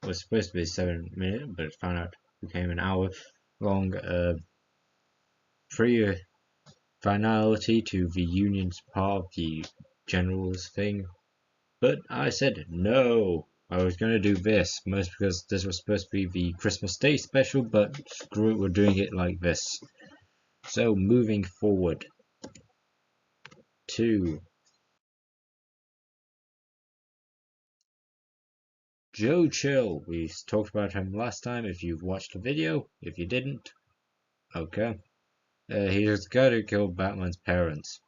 was supposed to be 7 minutes, but it found out it became an hour long pre-finality to the Union's part of the General's thing. But I said no. I was going to do this, most because this was supposed to be the Christmas Day special, but screw it, we're doing it like this. So moving forward to Joe Chill. We talked about him last time if you've watched the video. If you didn't, okay. He was the guy who killed Batman's parents.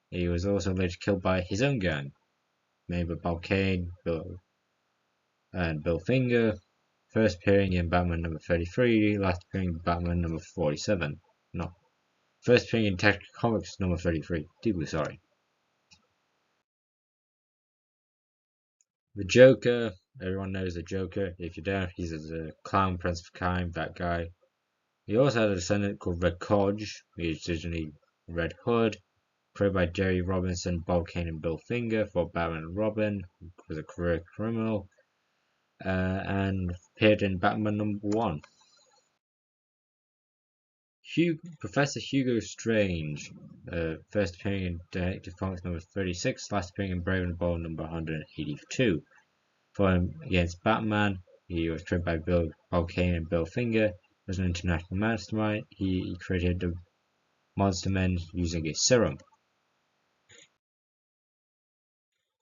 He was also later killed by his own gang, made by Bob Kane, Bill Finger, first appearing in Batman number 33, last appearing in Batman number 47. No, first appearing in Detective Comics number 33. Deeply sorry. The Joker, everyone knows the Joker. If you don't, he's a clown prince of crime, that guy. He also had a descendant called Red Kodge, who is originally Red Hood, created by Jerry Robinson, Bob Kane, and Bill Finger for Batman and Robin, who was a career criminal, and appeared in Batman number 1. Professor Hugo Strange, first appearing in Detective Comics number 36, last appearing in Brave and the Bold number 182. For him against Batman, he was created by Bob Kane and Bill Finger. As an international mastermind, he created the Monster Men using a serum.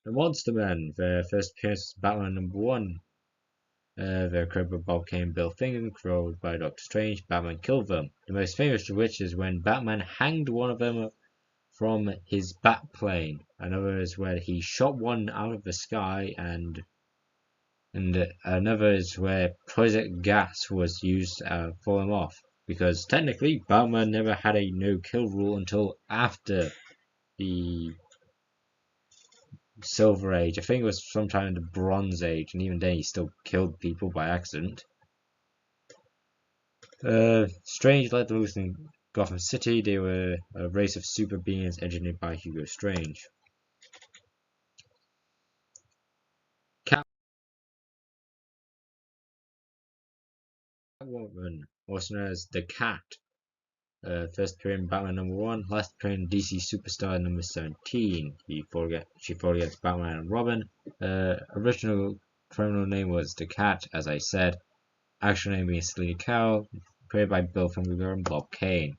The Monster Men, their first appearance was Batman number 1. They're created by Bob Kane and Bill Finger, controlled by Doctor Strange. Batman killed them. The most famous of which is when Batman hanged one of them from his bat plane. Another is where he shot one out of the sky, and another is where poison gas was used to fall him off. Because technically, Batman never had a no-kill rule until after the Silver Age. I think it was sometime in the Bronze Age, and even then he still killed people by accident. Strange led the loose in Gotham City. They were a race of super beings engineered by Hugo Strange. Catwoman, also known as the Cat, first appearing in Batman number 1, last appearing in DC Superstar number 17. She fought against Batman and Robin. Original criminal name was the Cat, as I said. Actual name being Selina Kyle, created by Bill Finger and Bob Kane.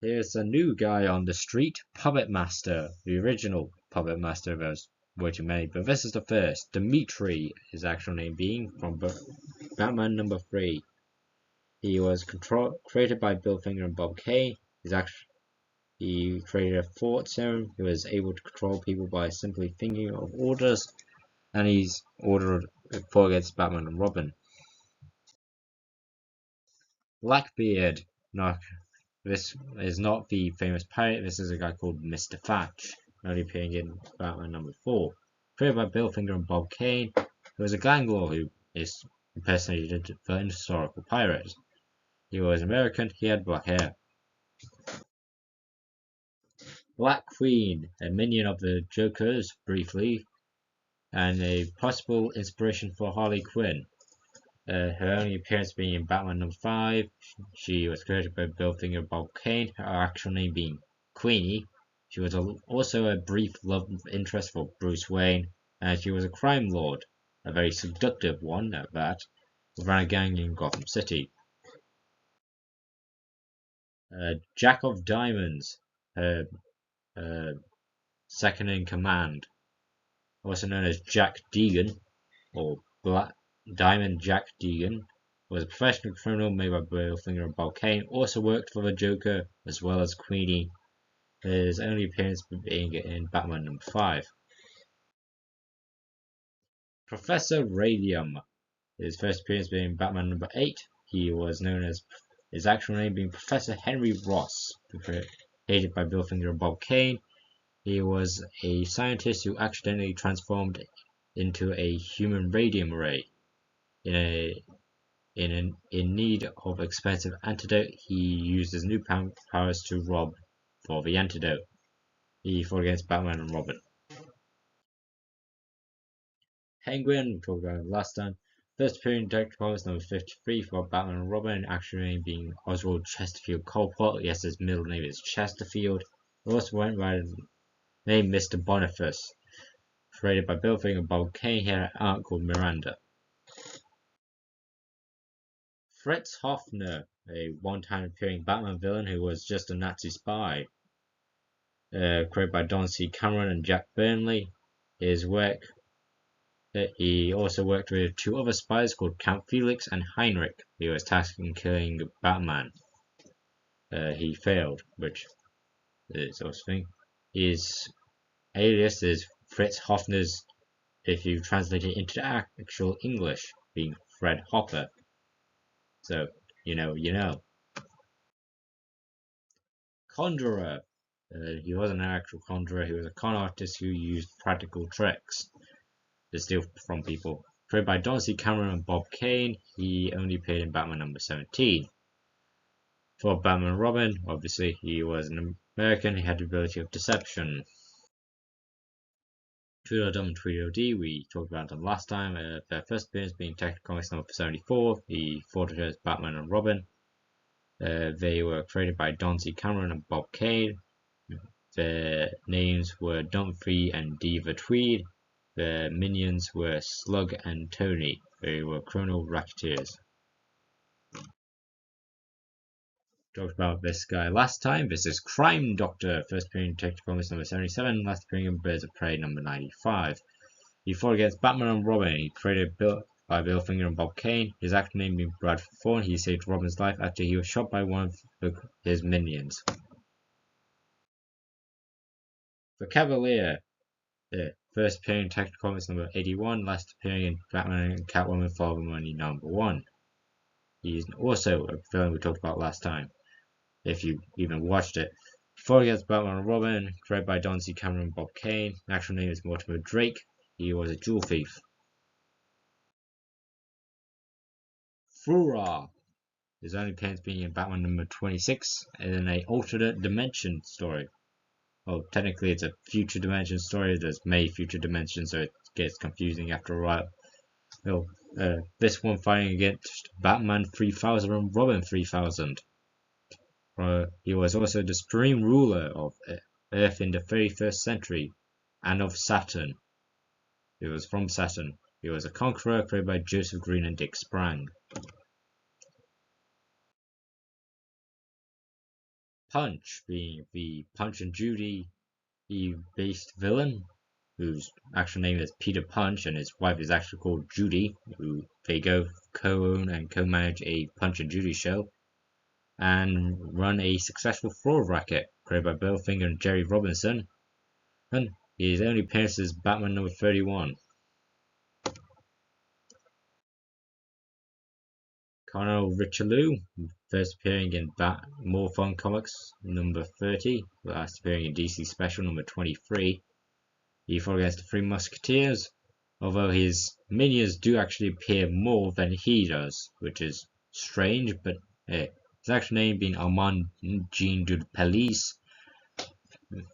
Here's a new guy on the street, Puppet Master, the original Puppet Master. There's way too many, but this is the first. Dimitri, his actual name being, from Batman number 3. He was created by Bill Finger and Bob Kane. He created a thought serum. He was able to control people by simply thinking of orders, and he's ordered fought against Batman and Robin. Blackbeard. No, this is not the famous pirate. This is a guy called Mr. Thatch, only appearing in Batman number 4. Created by Bill Finger and Bob Kane, who was a gang lord who is impersonated for an historical pirate. He was American. He had black hair. Black Queen, a minion of the Joker's briefly, and a possible inspiration for Harley Quinn. Her only appearance being in Batman number 5. She was created by Bill Finger and Bob Kane, her actual name being Queenie. She was also a brief love interest for Bruce Wayne, and she was a crime lord, a very seductive one at that, who ran a gang in Gotham City. Jack of Diamonds, her second in command, also known as Jack Deegan, or Diamond Jack Deegan, was a professional criminal made by Bill Finger and Bob Kane. Also worked for the Joker as well as Queenie. His only appearance being in Batman number 5. Professor Radium. His first appearance being in Batman number 8. He was known as his actual name being Professor Henry Ross, created by Bill Finger and Bob Kane. He was a scientist who accidentally transformed into a human radium array. In need of expensive antidote, he used his new powers to rob for the antidote. He fought against Batman and Robin. Penguin, we talked about it last time. First appearing in Detective Comics number 53 for Batman and Robin, actual name being Oswald Chesterfield Colport. Yes, his middle name is Chesterfield. He also went by the name Mr. Boniface. Created by Bill Finger and Bob Kane, he had an aunt called Miranda. Fritz Hoffner, a one-time appearing Batman villain who was just a Nazi spy. Created by Don C. Cameron and Jack Burnley. His work, he also worked with two other spies called Count Felix and Heinrich. He was tasked in killing Batman. He failed, which is also a thing. His alias is Fritz Hoffner's, if you translate it into actual English, being Fred Hopper. So, you know. Conjurer. He wasn't an actual conjurer, he was a con artist who used practical tricks to steal from people. Created by Don C. Cameron and Bob Kane, he only appeared in Batman number 17. For Batman and Robin, obviously, he was an American, he had the ability of deception. Tweedledum and Tweedledee, we talked about them last time. Their first appearance being Detective Comics number 74, he fought as Batman and Robin. They were created by Don C. Cameron and Bob Kane. Their names were Dunphy and Diva Tweed. Their minions were Slug and Tony. They were criminal racketeers. Talked about this guy last time. This is Crime Doctor, first appearing in Detective Comics number 77, last appearing in Birds of Prey number 95. He fought against Batman and Robin. He created by Bill Finger and Bob Kane. His actor name being Bradford Thorne. He saved Robin's life after he was shot by one of his minions. The Cavalier, first appearing in Detective Comics number 81, last appearing in Batman and Catwoman for Money number 1. He's also a villain we talked about last time, if you even watched it. He fought against Batman and Robin, created by Don C. Cameron and Bob Kane. His actual name is Mortimer Drake. He was a jewel thief. Furor. His only appearance being in Batman number 26 in an alternate dimension story. Well, technically it's a future dimension story. There's many future dimensions, so it gets confusing after a while. Well, this one fighting against Batman 3000 and Robin 3000. He was also the supreme ruler of Earth in the 31st century and of Saturn. He was from Saturn. He was a conqueror created by Joseph Green and Dick Sprang. Punch, being the Punch and Judy based villain, whose actual name is Peter Punch and his wife is actually called Judy, who they go co-own and co-manage a Punch and Judy show and run a successful fraud racket created by Bill Finger and Jerry Robinson. And his only appearance is Batman number 31. Colonel Richelieu, first appearing in More Fun Comics number 30, last appearing in DC Special number 23. He fought against the Three Musketeers, although his minions do actually appear more than he does, which is strange, but his actual name being Armand Jean de Pelisse.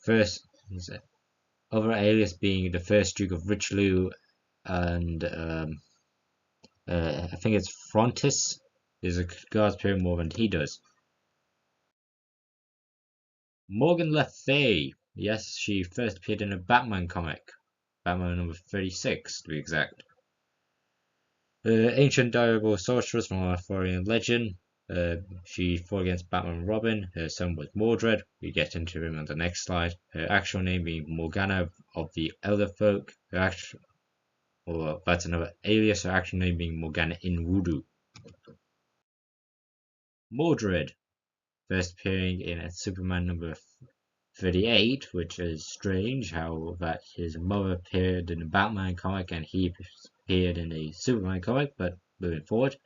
First, his other alias being the First Duke of Richelieu, and I think it's Frontis. His guards appear more than he does. Morgan Le Fay. Yes, she first appeared in a Batman comic. Batman number 36 to be exact. Ancient diabolical sorceress from Arthurian legend. She fought against Batman and Robin. Her son was Mordred. We get into him on the next slide. Her actual name being Morgana of the Elder Folk. That's another alias. Her actual name being Morgana in Voodoo. Mordred, first appearing in Superman number 38, which is strange how that his mother appeared in a Batman comic and he appeared in a Superman comic, but moving forward.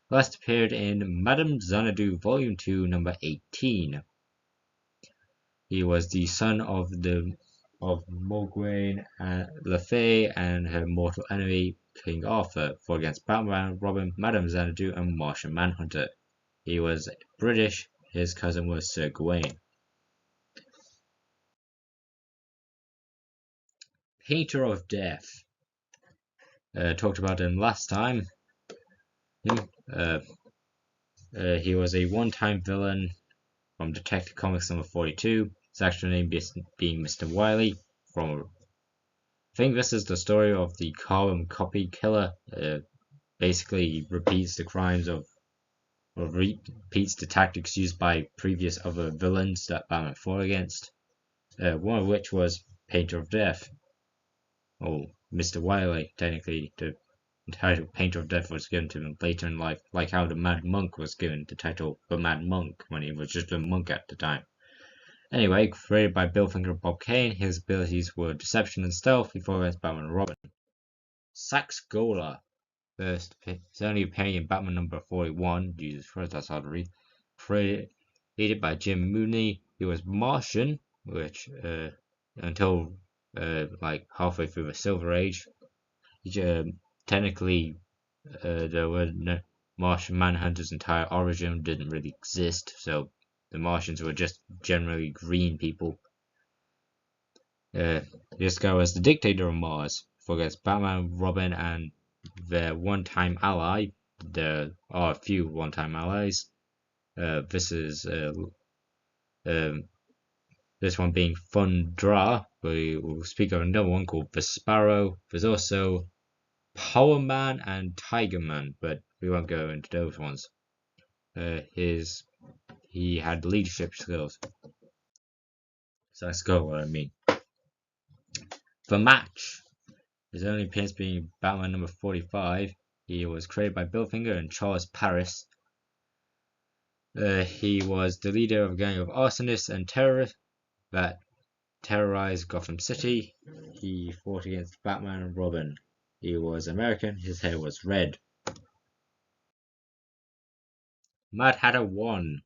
Last appeared in Madame Xanadu Volume 2 number 18. He was the son of Morgane Le Fay and her mortal enemy King Arthur, fought against Batman, Robin, Madame Xanadu and Martian Manhunter. He was British, his cousin was Sir Gawain. Painter of Death. Talked about him last time. He was a one-time villain from Detective Comics number 42. His actual name being Mr. Wiley. I think this is the story of the carbon copy killer. Basically repeats the crimes or repeats the tactics used by previous other villains that Batman fought against. One of which was Painter of Death. Or Mr. Wiley, technically. The title Painter of Death was given to him later in life, like how the Mad Monk was given the title The Mad Monk when he was just a monk at the time. Anyway, created by Bill Finger and Bob Kane, his abilities were deception and stealth before against Batman and Robin. Sax Gola, first, it's only appearing in Batman number 41, Jesus Christ, that's hard to read. Created by Jim Mooney, he was Martian, which, until like halfway through the Silver Age, technically there were no Martian Manhunter's entire origin didn't really exist, so the Martians were just generally green people. This guy was the dictator of Mars, against Batman, Robin, and their one-time ally. There are a few one-time allies. This one being Fundra. We will speak of another one called the Sparrow. There's also Power Man and Tiger Man, but we won't go into those ones. He had leadership skills. So let's go what I mean. The Match is only appearance being Batman number 45. He was created by Bill Finger and Charles Paris. He was the leader of a gang of arsonists and terrorists that terrorized Gotham City. He fought against Batman and Robin. He was American. His hair was red. Mad Hatter 1.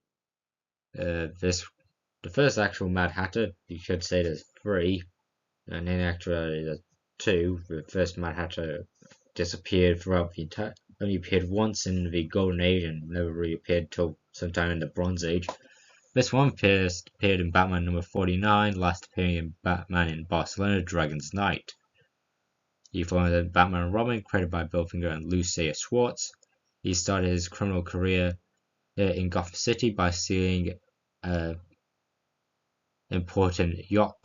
The first actual Mad Hatter. You could say there's 3, and in actuality there's 2. The first Mad Hatter disappeared throughout the entire. Only appeared once in the Golden Age and never really appeared till sometime in the Bronze Age. This one appeared in Batman number 49, last appearing in Batman in Barcelona, Dragon's Night. He followed Batman and Robin, created by Bill Finger and Lucia Schwartz. He started his criminal career in Gotham City by stealing important yacht,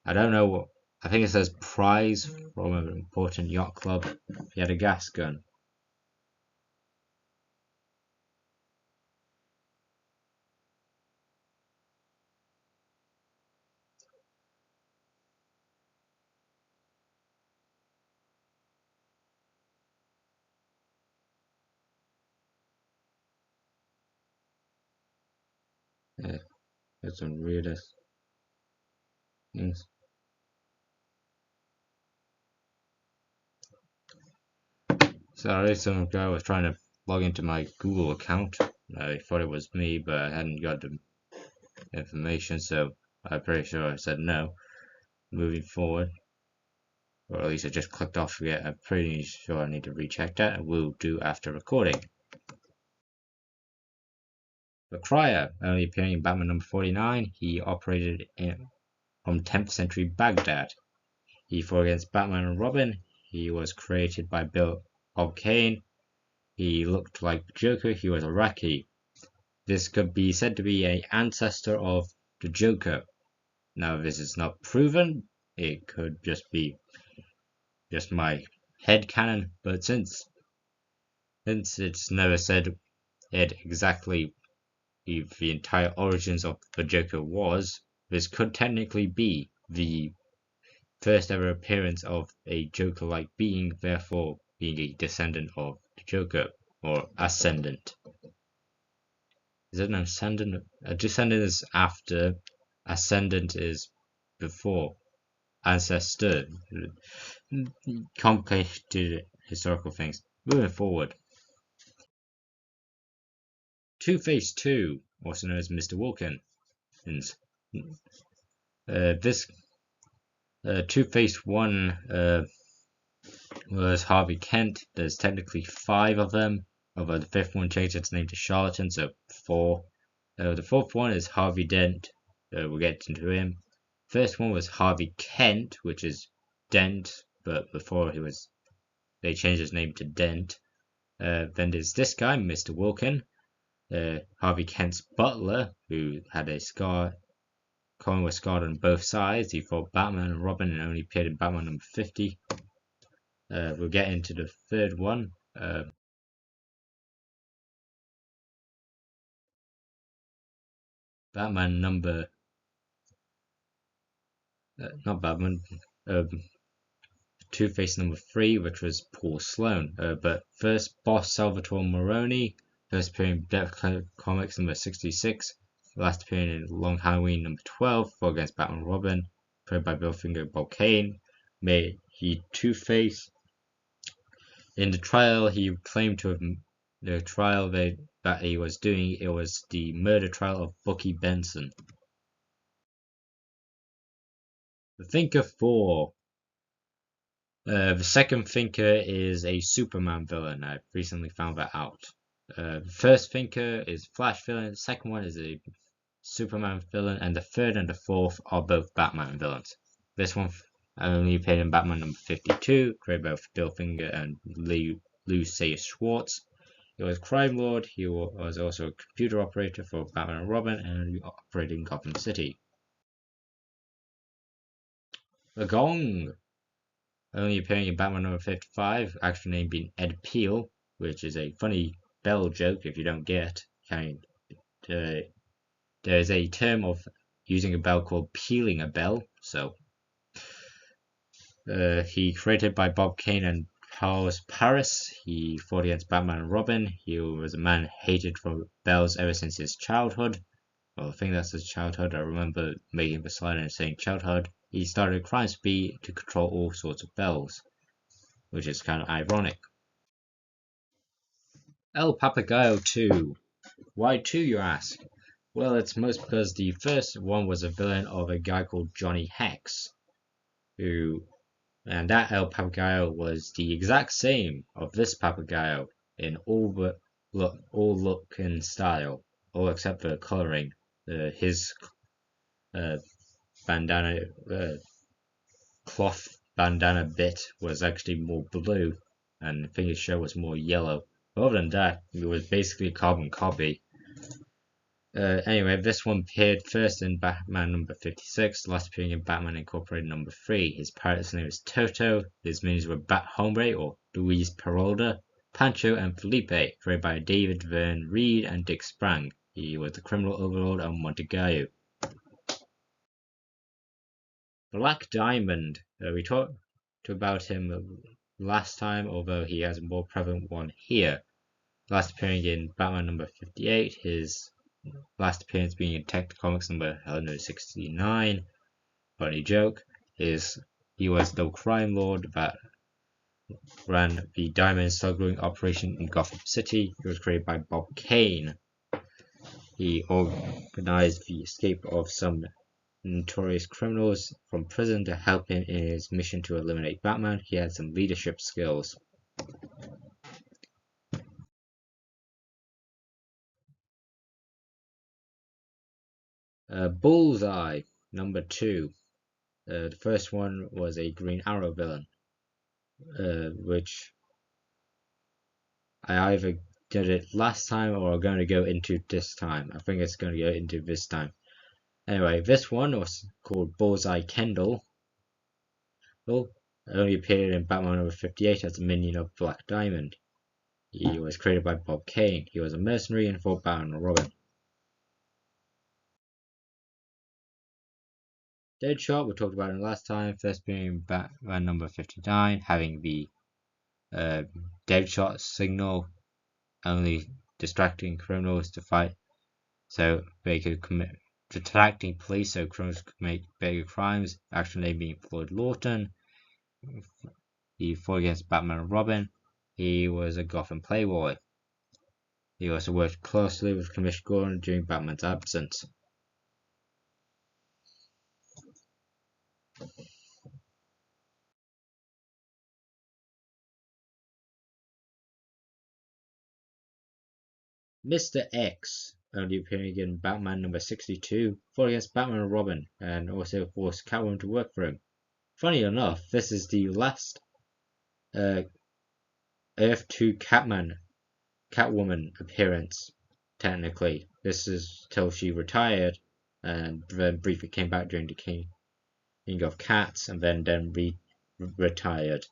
I don't know what, I think it says prize from an important yacht club. He had a gas gun. That's some weirdest things. Sorry, some guy was trying to log into my Google account. I thought it was me, but I hadn't got the information, so I'm pretty sure I said no. Moving forward, or at least I just clicked off it. I'm pretty sure I need to recheck that. I will do after recording. The Crier, only appearing in Batman number 49, he operated from 10th century Baghdad. He fought against Batman and Robin. He was created by Bob Kane. He looked like the Joker. He was Iraqi. This could be said to be an ancestor of the Joker. Now, this is not proven. It could just be just my headcanon, but since it's never said exactly the entire origins of the Joker was, this could technically be the first ever appearance of a Joker-like being, therefore being a descendant of the Joker, or ascendant. Is it an ascendant? A descendant is after, ascendant is before. Ancestor. Complicated historical things. Moving forward. Two-Face 2, also known as Mr. Wilkins. This Two-Face 1 was Harvey Kent. There's technically 5 of them, although the 5th one changed its name to Charlatan, so 4. The 4th one is Harvey Dent. We'll get into him. first one was Harvey Kent, which is Dent, but before they changed his name to Dent. Then there's this guy, Mr. Wilkin, Harvey Kent's butler, who had a scar. Colin was scarred on both sides. He fought Batman and Robin and only appeared in Batman number 50. We'll get into the third one. Batman number, not Batman, Two-Face number 3, which was Paul Sloan. But first, Boss Salvatore Moroni, first appearing in Detective Comics number 66, last appearing in Long Halloween number 12, fought against Batman and Robin, played by Bill Finger and Bob Kane, made he Two-Face. In the trial, he claimed to have the trial that he was doing. It was the murder trial of Bucky Benson. The Thinker 4. The second Thinker is a Superman villain. I've recently found that out. The first Thinker is Flash villain. The second one is a Superman villain, and the third and the fourth are both Batman villains. This one only appeared in Batman number 52, created by Bill Finger and Lou Sayers Schwartz. He was crime lord. He was also a computer operator for Batman and Robin, and operated in Gotham City. The Gong, only appearing in Batman number 55, actual name being Ed Peel, which is a funny bell joke if you don't get. There is a term of using a bell called peeling a bell. So he created by Bob Kane and Charles Paris. He fought against Batman and Robin. He was a man hated for bells ever since his childhood. Well, I think that's his childhood. I remember making the slide and saying childhood. He started Crime Speed to control all sorts of bells, which is kind of ironic. El Papagayo 2. Why 2, you ask? Well, it's most because the first one was a villain of a guy called Johnny Hex, and that El Papagayo was the exact same of this Papagayo in all look and style, all except for coloring. His bandana, cloth bandana bit was actually more blue, and Finger's show was more yellow. But other than that, it was basically a carbon copy. Anyway, this one appeared first in Batman number 56, last appearing in Batman Incorporated number 3. His pirate's name is Toto. His minions were Bat Hombre or Luis Peralta, Pancho, and Felipe, created by David Verne Reed and Dick Sprang. He was the criminal overlord of Montegallo. Black Diamond. We talked about him last time, although he has a more prevalent one here. Last appearing in Batman number 58, his last appearance being in Detective Comics number 169. Funny joke is he was the crime lord that ran the diamond smuggling operation in Gotham City. He was created by Bob Kane. He organized the escape of some notorious criminals from prison to help him in his mission to eliminate Batman. He had some leadership skills. Bullseye, number 2. The first one was a Green Arrow villain, which I either did it last time or I'm going to go into this time. I think it's going to go into this time. Anyway, this one was called Bullseye Kendall. Well, only appeared in Batman number 58 as a minion of Black Diamond. He was created by Bob Kane. He was a mercenary and fought Batman and Robin. Deadshot, we talked about him last time, first being Batman number 59, having the Deadshot signal, only distracting criminals to fight so they could commit, distracting police so criminals could make bigger crimes. Actual name being Floyd Lawton. He fought against Batman and Robin. He was a Gotham playboy. He also worked closely with Commissioner Gordon during Batman's absence. Mr. X, only appearing in Batman number 62, fought against Batman and Robin, and also forced Catwoman to work for him. Funny enough, this is the last Earth 2 Catwoman appearance, technically. This is till she retired, and then briefly came back during the King of Cats, and then retired.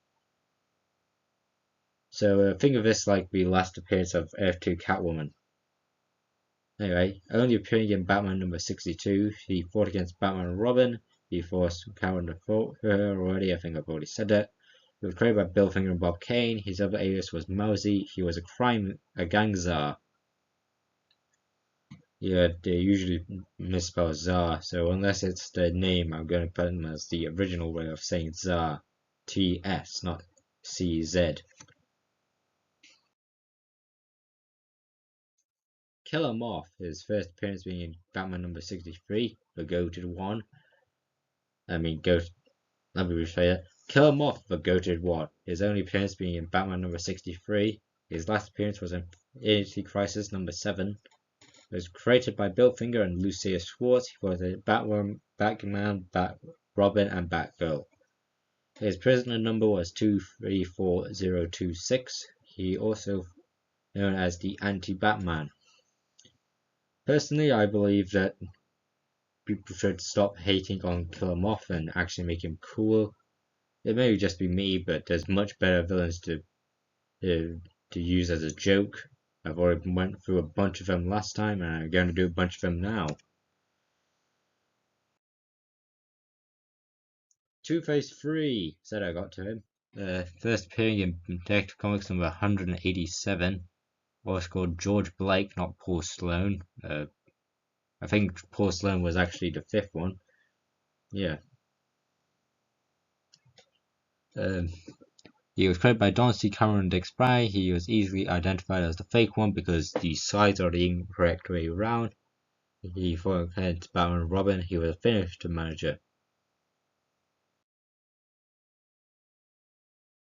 So think of this like the last appearance of Earth 2 Catwoman. Anyway, only appearing in Batman number 62, he fought against Batman and Robin. He forced Catwoman to fight for her already, I think I've already said that. He was created by Bill Finger and Bob Kane. His other alias was Mousy. He was a gang czar. Yeah, they usually misspell czar, so unless it's the name, I'm going to put him as the original way of saying czar. TS, not CZ. Killer Moth, his first appearance being in Batman number 63, the goated one. Let me rephrase it. Killer Moth, the goated one. His only appearance being in Batman number 63. His last appearance was in Identity Crisis number 7. It was created by Bill Finger and Lucia Schwartz. He was a Batman, Batman, Robin, and Batgirl. His prisoner number was 234026. He also known as the Anti-Batman. Personally, I believe that people should stop hating on Killer Moth and actually make him cool. It may just be me, but there's much better villains to use as a joke. I've already went through a bunch of them last time, and I'm going to do a bunch of them now. Two-Face 3, said I got to him. First appearing in Detective Comics number 187, was called George Blake, not Paul Sloan. I think Paul Sloan was actually the fifth one. Yeah. He was created by Don C. Cameron and Dick Sprang. He was easily identified as the fake one because the sides are the incorrect way around. He fought against Batman and Robin. He was a finished manager.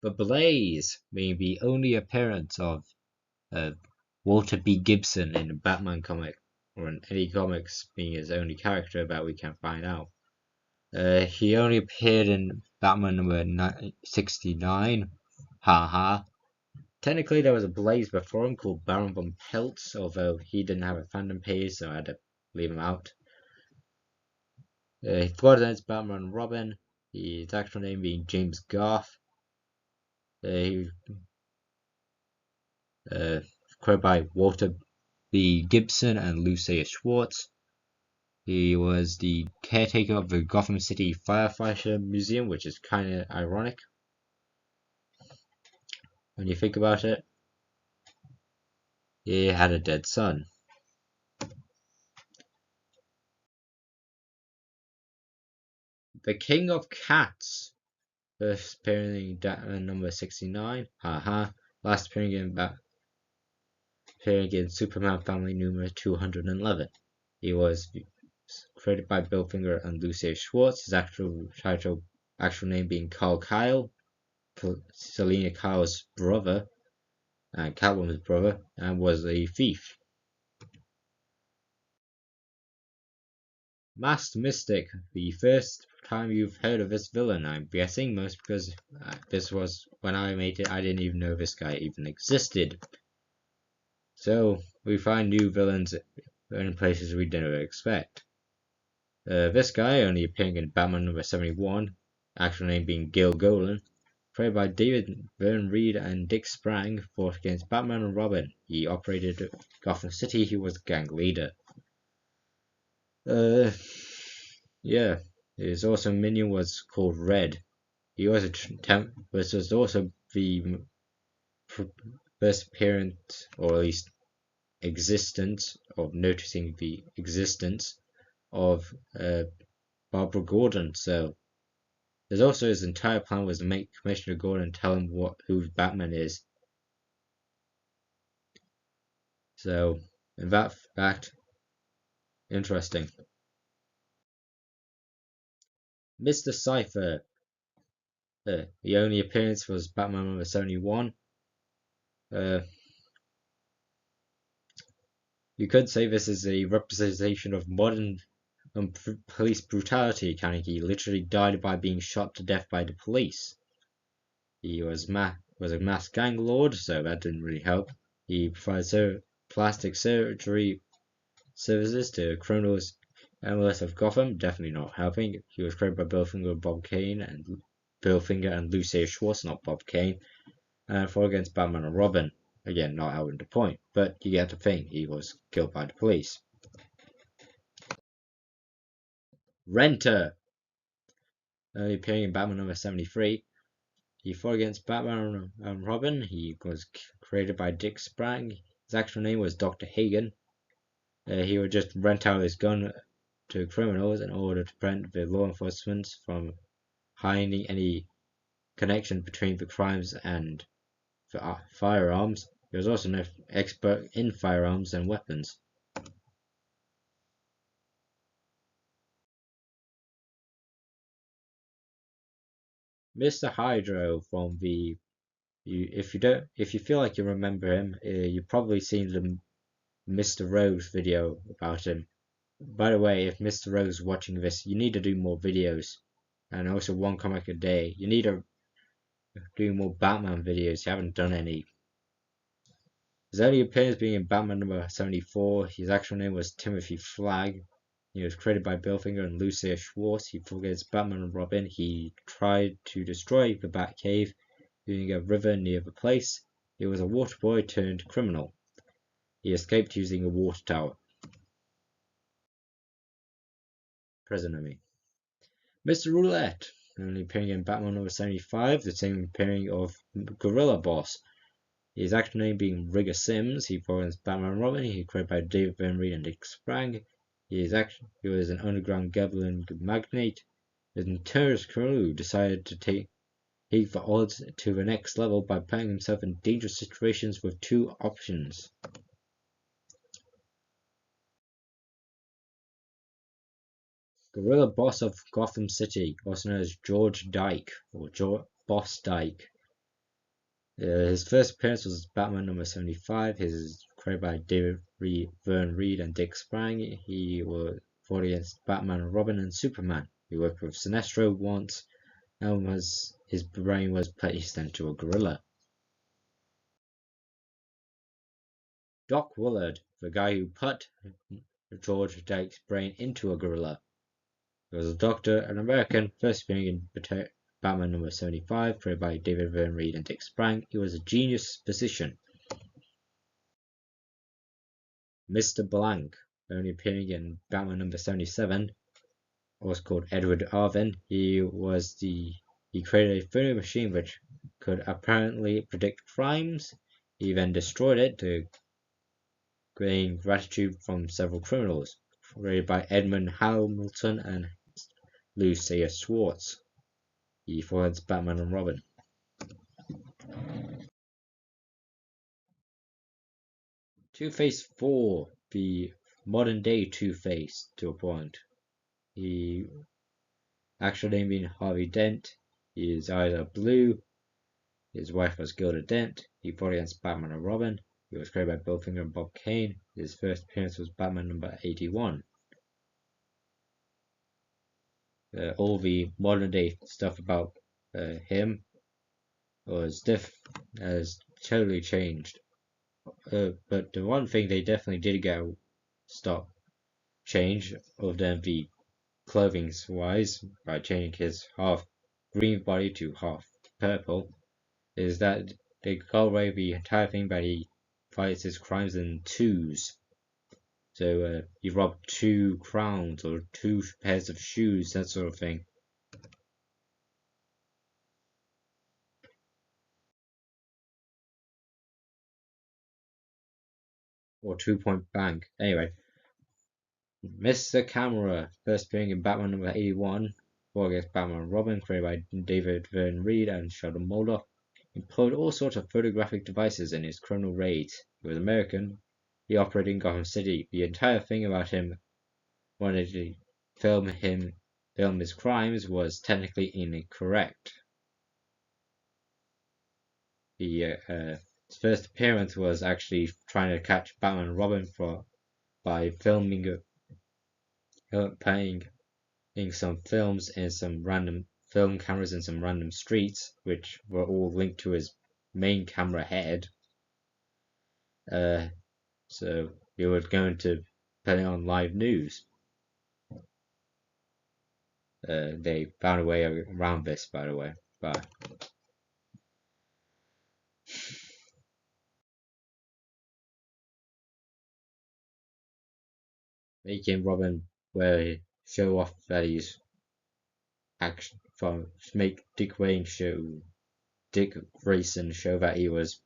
But Blaze being the only appearance of Walter B. Gibson in a Batman comic, or in any comics being his only character that we can find out. He only appeared in Batman number 69. Haha. Technically, there was a Blaze before him called Baron von Peltz, although he didn't have a fandom page, so I had to leave him out. He fought against Batman and Robin, his actual name being James Garth. He was created by Walter B. Gibson and Lucia Schwartz. He was the caretaker of the Gotham City Firefighter Museum, which is kind of ironic when you think about it. He had a dead son. The King of Cats, first appearing in number 69. Haha. Last appearing in Superman Family number 211. He was created by Bill Finger and Lucia Schwartz. His actual name being Carl Kyle, Selena Kyle's brother, and Catwoman's brother, and was a thief. Masked Mystic, the first time you've heard of this villain, I'm guessing, most because this was when I made it, I didn't even know this guy even existed. So we find new villains in places we didn't expect. This guy only appearing in Batman number 71, actual name being Gil Golan, created by David Vern Reed and Dick Sprang, fought against Batman and Robin. He operated Gotham City. He was gang leader. Yeah, his awesome minion was called Red. He was this was also the first appearance, or at least existence, of noticing the existence of Barbara Gordon. So there's also his entire plan was to make Commissioner Gordon tell him who Batman is. So in that fact, interesting. Mr. Cypher. The only appearance was Batman number 71. You could say this is a representation of modern police brutality, kind of. He literally died by being shot to death by the police. He was a mass gang lord, so that didn't really help. He provided plastic surgery services to criminals MLS of Gotham, definitely not helping. He was created by Bill Finger and Lucia Schwartz, not Bob Kane, and fought against Batman and Robin. Again, not helping the point, but you get the thing, he was killed by the police. Renter, appearing in Batman number 73. He fought against Batman and Robin. He was created by Dick Sprang. His actual name was Dr. Hagen. He would just rent out his gun to criminals in order to prevent the law enforcement from hiding any connection between the crimes and the firearms. He was also an expert in firearms and weapons. Mr. Hydro from the if you feel like you remember him, you've probably seen the Mr. Rose video about him. By the way, if Mr. Rose is watching this, you need to do more videos, and also one comic a day. You need to do more Batman videos. You haven't done any. His early appearance being in Batman number 74. His actual name was Timothy Flagg. He was created by Bill Finger and Lucia Schwartz. He fought against Batman and Robin. He tried to destroy the Batcave using a river near the place. He was a water boy turned criminal. He escaped using a water tower. Prisoner me. Mr. Roulette, only appearing in Batman number 75, the same appearing of Gorilla Boss. His actual name being Rigger Sims. He fought against Batman and Robin. He created by David Van Reed and Dick Sprang. He was an underground gambling magnate. His notorious criminal who decided to take the odds to the next level by putting himself in dangerous situations with two options. Gorilla Boss of Gotham City, also known as George Dyke or Boss Dyke. His first appearance was Batman number 75. His is created by David Vern Reed and Dick Sprang. He fought against Batman and Robin and Superman. He worked with Sinestro once, and his brain was placed into a gorilla. Doc Willard, the guy who put George Dyke's brain into a gorilla. He was a doctor, an American, first appearing in Batman number 75, created by David Vern Reed and Dick Sprang. He was a genius physician. Mr. Blank, only appearing in Batman number 77, was called Edward Arvin. He created a photo machine which could apparently predict crimes. He then destroyed it to gain gratitude from several criminals, created by Edmund Hamilton and Lucia Schwartz. He fought Batman and Robin. Two-Face 4, the modern day Two-Face to a point. He actual name being Harvey Dent. His eyes are blue. His wife was Gilda Dent. He fought against Batman and Robin. He was created by Bill Finger and Bob Kane. His first appearance was Batman number 81. All the modern day stuff about him has totally changed. But the one thing they definitely did change, other than the clothing wise, by changing his half green body to half purple, is that they got away the entire thing that he fights his crimes in twos. So he robbed 2 crowns or 2 pairs of shoes, that sort of thing. Or 2-point bank. Anyway, Mr. Camera, first appearing in Batman number 81, fought against Batman and Robin, created by David Vern Reed and Sheldon Mulder. He employed all sorts of photographic devices in his criminal raids. He was American. He operated in Gotham City. The entire thing about him wanted to film his crimes was technically incorrect. His first appearance was actually trying to catch Batman and Robin for by playing in some films in some random film cameras in some random streets, which were all linked to his main camera head. So he was going to put it on live news. They found a way around this, by the way. By making Robin where show off that he's action from make Dick Grayson show that he was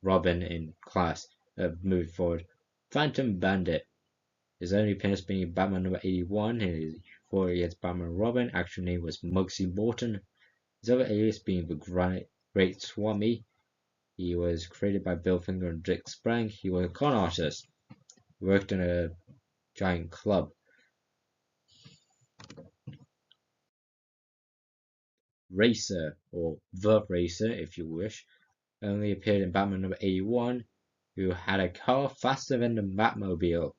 Robin in class. Moving forward, Phantom Bandit. His only appearance being Batman number 81. His before against Batman and Robin. Actual name was Muggsy Morton. His other alias being the Great Swami. He was created by Bill Finger and Dick Sprang. He was a con artist. He worked in a giant club. Racer, or The Racer if you wish, only appeared in Batman number 81, who had a car faster than the Batmobile.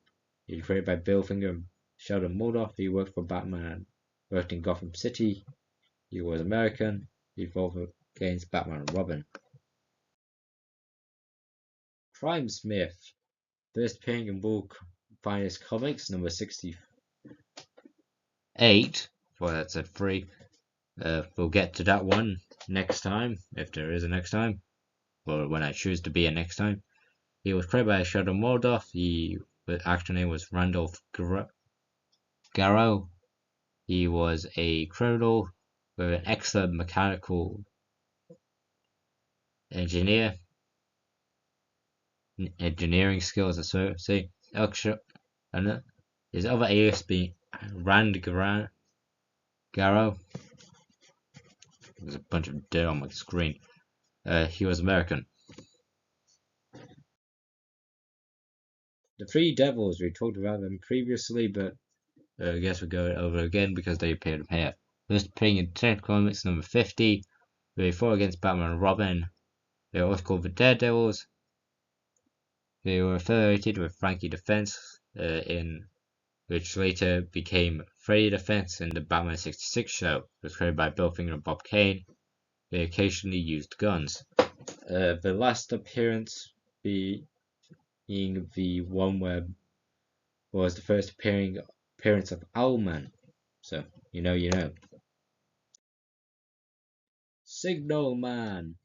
He was created by Bill Finger and Sheldon Moldoff. He worked for Batman, worked in Gotham City. He was American. He fought against Batman and Robin. Crime Smith, first appearing in World Finest Comics number 68. Well, that's a 3. We'll get to that one next time, if there is a next time, or when I choose to be a next time. He was created by Sheldon Moldoff. The actual name was Randolph Garrow. He was a criminal with an excellent mechanical engineering skills, I say. And his other alias being Rand Garrow. There's a bunch of dirt on my screen. He was American. The Three Devils, we talked about them previously, but I guess we'll go over again because they appeared here. First appearing in Detective Comics number 50, they fought against Batman and Robin. They were also called the Daredevils. They were affiliated with Frankie Defense, which later became Freddy Defense in the Batman 66 show. It was created by Bill Finger and Bob Kane. They occasionally used guns. The last appearance being the one where was the first appearance of Owlman. So, you know. Signal Man,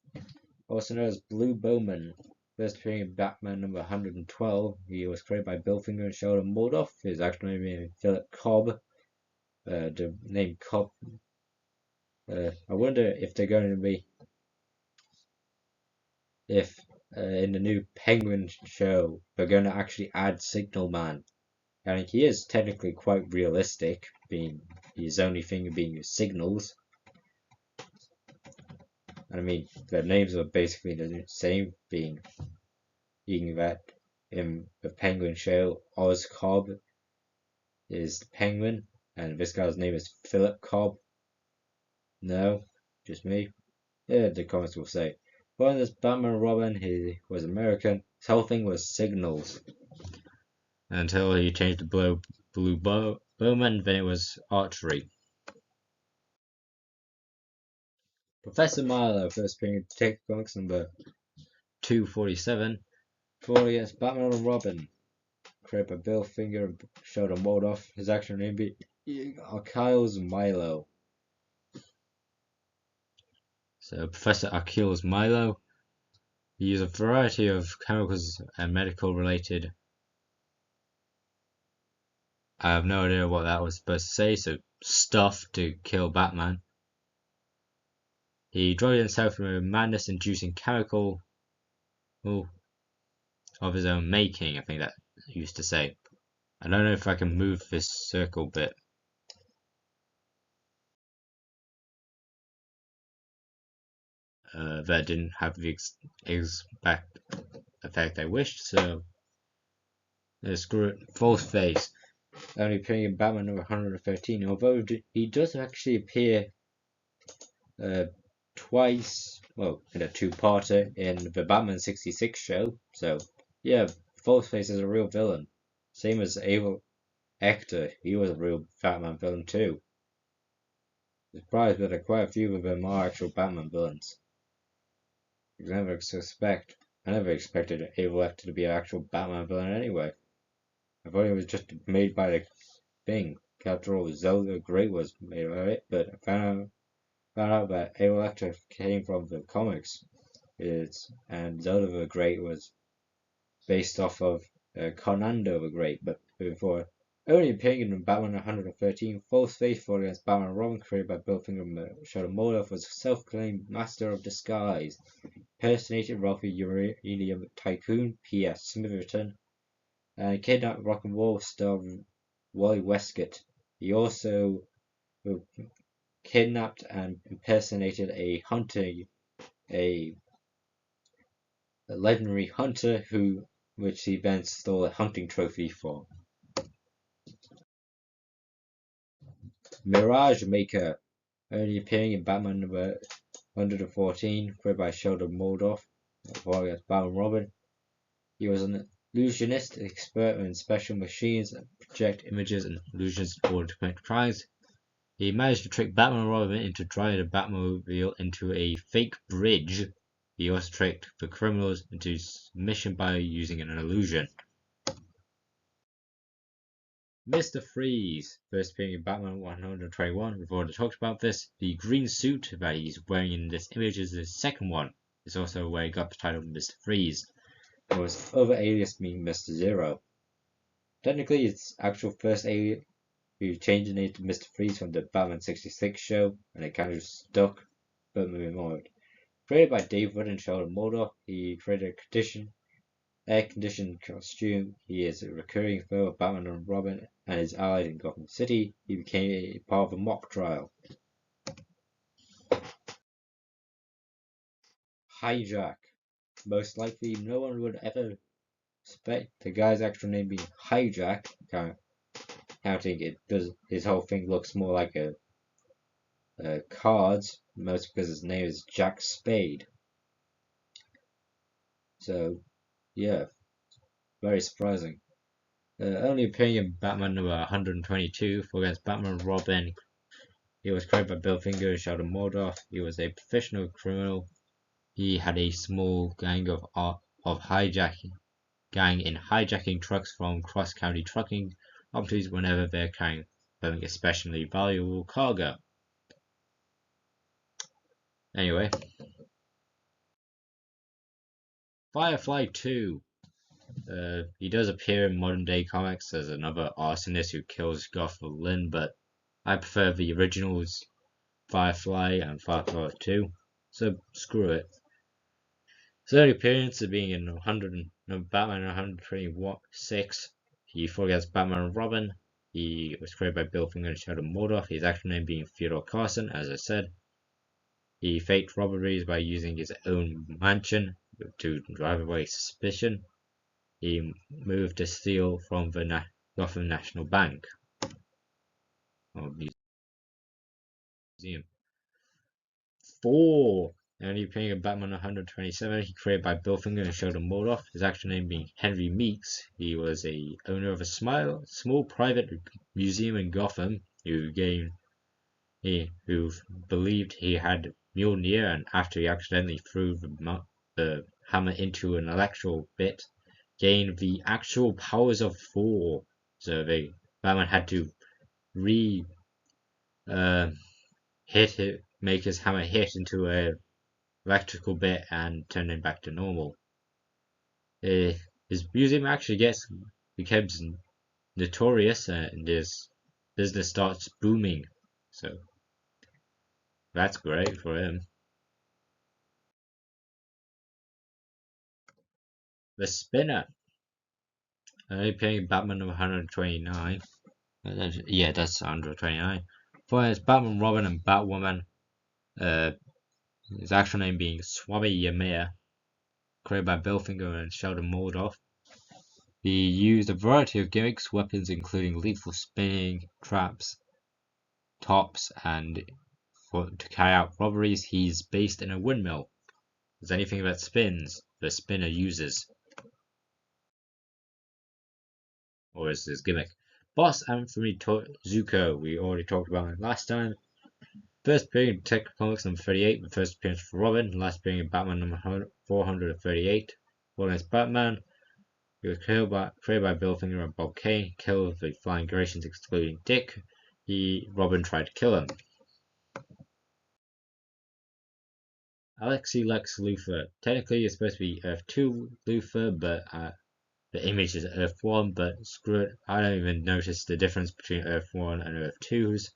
also known as Blue Bowman, first appearing in Batman number 112. He was created by Bill Finger and Sheldon Moldoff. His actual name is Philip Cobb. The name Cobb. I wonder if they're going to be, if in the new Penguin show, they're going to actually add Signal Man. I think he is technically quite realistic, being his only thing being signals. I mean, their names are basically the same, being that in the Penguin show, Oz Cobb is the Penguin, and this guy's name is Philip Cobb. No, just me. Yeah, the comments will say. Well, in this Batman and Robin, he was American. His whole thing was signals. Until he changed to Blue Bowman, then it was archery. Professor Milo, first appearing in Detective Comics number 247, fought against Batman and Robin, created by Bill Finger and Sheldon Moldoff. His actual name be Achilles Milo. So Professor Achilles Milo, he used a variety of chemicals and medical related. I have no idea what that was supposed to say, so stuff to kill Batman. He drugged himself from a madness inducing chemical of his own making, I think that used to say. I don't know if I can move this circle bit. That didn't have the exact effect I wished, so screw it. False Face, only appearing in Batman number 113, although he does actually appear twice, well, in a two-parter in the Batman 66 show, so yeah, False Face is a real villain. Same as Abel Ecter, he was a real Batman villain too. Surprised, but quite a few of them are actual Batman villains. I never expected Abel Ecter to be an actual Batman villain anyway. I thought he was just made by the Thing. After all, Zelda the Great was made by it, but I found out that Abel Ecter came from the comics. And Zelda the Great was based off of Conando the Great, but before only appearing in Batman 113, False Faithful against Batman and Robin, created by Bill Finger and Shadow Moloff, was a self-proclaimed master of disguise. Impersonated wealthy uranium tycoon P.S. Smitherton and kidnapped rock and roll star Wally Westcott. He also kidnapped and impersonated a legendary hunter which he then stole a hunting trophy for. Mirage Maker, only appearing in Batman number 114, created by Sheldon Moldoff, as Batman Robin. He was an illusionist, expert in special machines that project images and illusions in order to commit crimes. He managed to trick Batman and Robin into driving the Batmobile into a fake bridge. He also tricked the criminals into submission by using an illusion. Mr. Freeze, first appearing in Batman 121. We've already talked about this. The green suit that he's wearing in this image is his second one. It's also where he got the title Mr. Freeze. There was other alias being Mr. Zero. Technically, it's actual first alias. We changed the name to Mr. Freeze from the Batman 66 show, and it kind of stuck, but moving on. Created by Dave Wood and Sheldon Moldoff, he created a air-conditioned costume. He is a recurring foe of Batman and Robin and his allies in Gotham City. He became a part of a mock trial. Hijack. Most likely, no one would ever suspect the guy's actual name being Hijack. Counting it, does his whole thing looks more like a cards, most because his name is Jack Spade. So, yeah, very surprising. Only appearing in Batman number 122 for against Batman and Robin. He was created by Bill Finger and Sheldon Moldoff. He was a professional criminal. He had a small gang of hijacking trucks from cross-county trucking opportunities whenever they're carrying especially valuable cargo. Anyway, Firefly 2. He does appear in modern day comics as another arsonist who kills Gothel Lynn, but I prefer the originals Firefly and Firefly 2, so screw it. His only appearance is being in Batman 126. He fought against Batman and Robin. He was created by Bill Finger and Shadow Moloff, his actual name being Theodore Carson, as I said. He faked robberies by using his own mansion to drive away suspicion. He moved to steal from the Gotham National Bank or museum. 4. Only appearing in Batman 127, he created by Bill Finger and Sheldon Moldoff, his actual name being Henry Meeks. He was a owner of a small private museum in Gotham who believed he had Mjolnir, and after he accidentally threw the hammer into an electrical bit, gained the actual powers of Thor. So Batman had to make his hammer hit into a electrical bit and turn him back to normal. His museum actually becomes notorious and his business starts booming. So that's great for him. The Spinner. Only appearing in Batman 129. Yeah, that's 129. For his Batman, Robin, and Batwoman. His actual name being Swami Yamir. Created by Bill Finger and Sheldon Moldoff. He used a variety of gimmicks, weapons including lethal spinning, traps, tops, and to carry out robberies. He's based in a windmill. As anything that spins, the spinner uses. or is his gimmick. Boss Anthony Zuko, we already talked about it last time. First appearing in Detective Comics number 38, the first appearance for Robin, last appearing in Batman number 438. Born as Batman, he was created by Bill Finger and Bob Kane, killed with the Flying Gracians excluding Dick. Robin tried to kill him. Alexi Lex Luthor. Technically, it's supposed to be Earth 2 Luthor, but the image is Earth 1, but screw it. I don't even notice the difference between Earth 1 and Earth 2's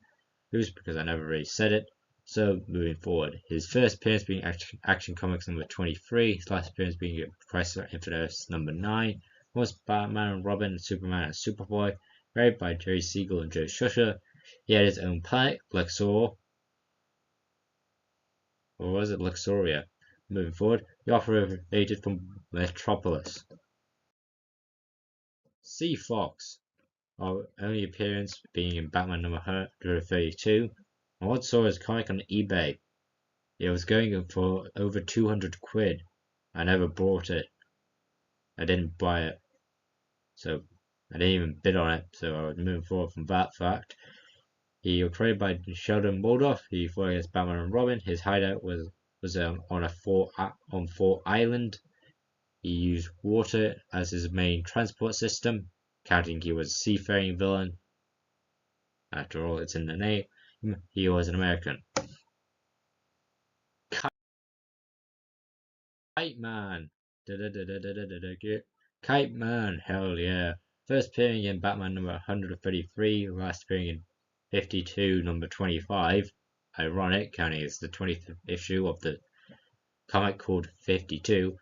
because I never really said it. So, moving forward. His first appearance being Action Comics number 23, his last appearance being Crisis on Infinite Earths number 9, was Batman and Robin, Superman and Superboy, created by Jerry Siegel and Joe Shuster. He had his own planet, Luxor, or was it Luxoria? Moving forward, he operated from Metropolis. C. Fox, our only appearance being in Batman number 132. I once saw his comic on eBay. It was going for over 200 quid. I never bought it. I didn't buy it. So I didn't even bid on it. So I was moving forward from that fact. He was created by Sheldon Moldoff. He fought against Batman and Robin. His hideout was on Fort Island. He used water as his main transport system, counting he was a seafaring villain. After all, it's in the name. He was an American. Kite Man. Kite Man, hell yeah. First appearing in Batman number 133, last appearing in 52, number 25. Ironic, counting it's the 20th issue of the comic called 52.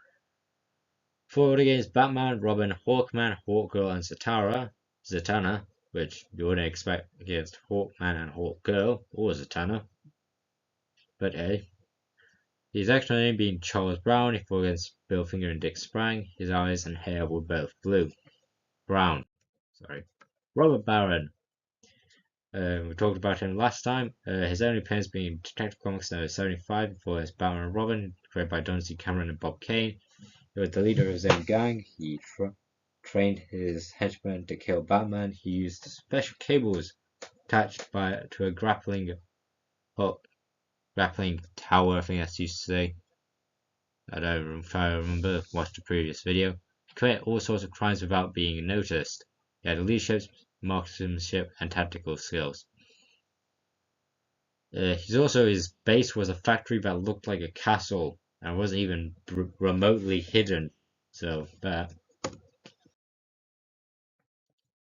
Fought against Batman, Robin, Hawkman, Hawkgirl, and Zatanna, which you wouldn't expect against Hawkman and Hawkgirl, or Zatanna. But hey. His actual name being Charles Brown, he fought against Bill Finger and Dick Sprang. His eyes and hair were both brown. Robert Barron. We talked about him last time. His only appearance being Detective Comics number 75 for his Batman and Robin, created by Don C. Cameron and Bob Kane. He was the leader of his own gang. He trained his henchmen to kill Batman. He used special cables attached to a grappling tower, I think that's used to say. I don't know if I remember, watched the previous video. He committed all sorts of crimes without being noticed. He had leadership, marksmanship, and tactical skills. His base was a factory that looked like a castle and wasn't even remotely hidden. So that.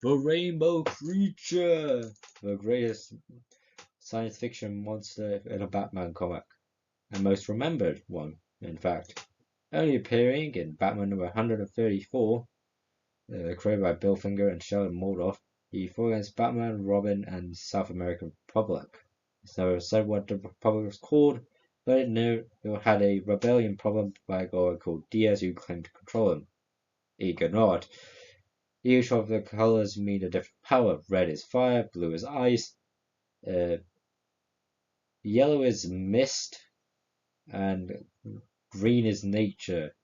The Rainbow Creature! The greatest science fiction monster in a Batman comic. And most remembered one, in fact. Only appearing in Batman number 134, created by Bill Finger and Sheldon Moldoff, he fought against Batman, Robin, and South American Republic. It's never said what the Republic was called, but it had a rebellion problem by a guy called Diaz who claimed to control him. He could not. Each of the colors mean a different power. Red is fire, blue is ice, yellow is mist, and green is nature.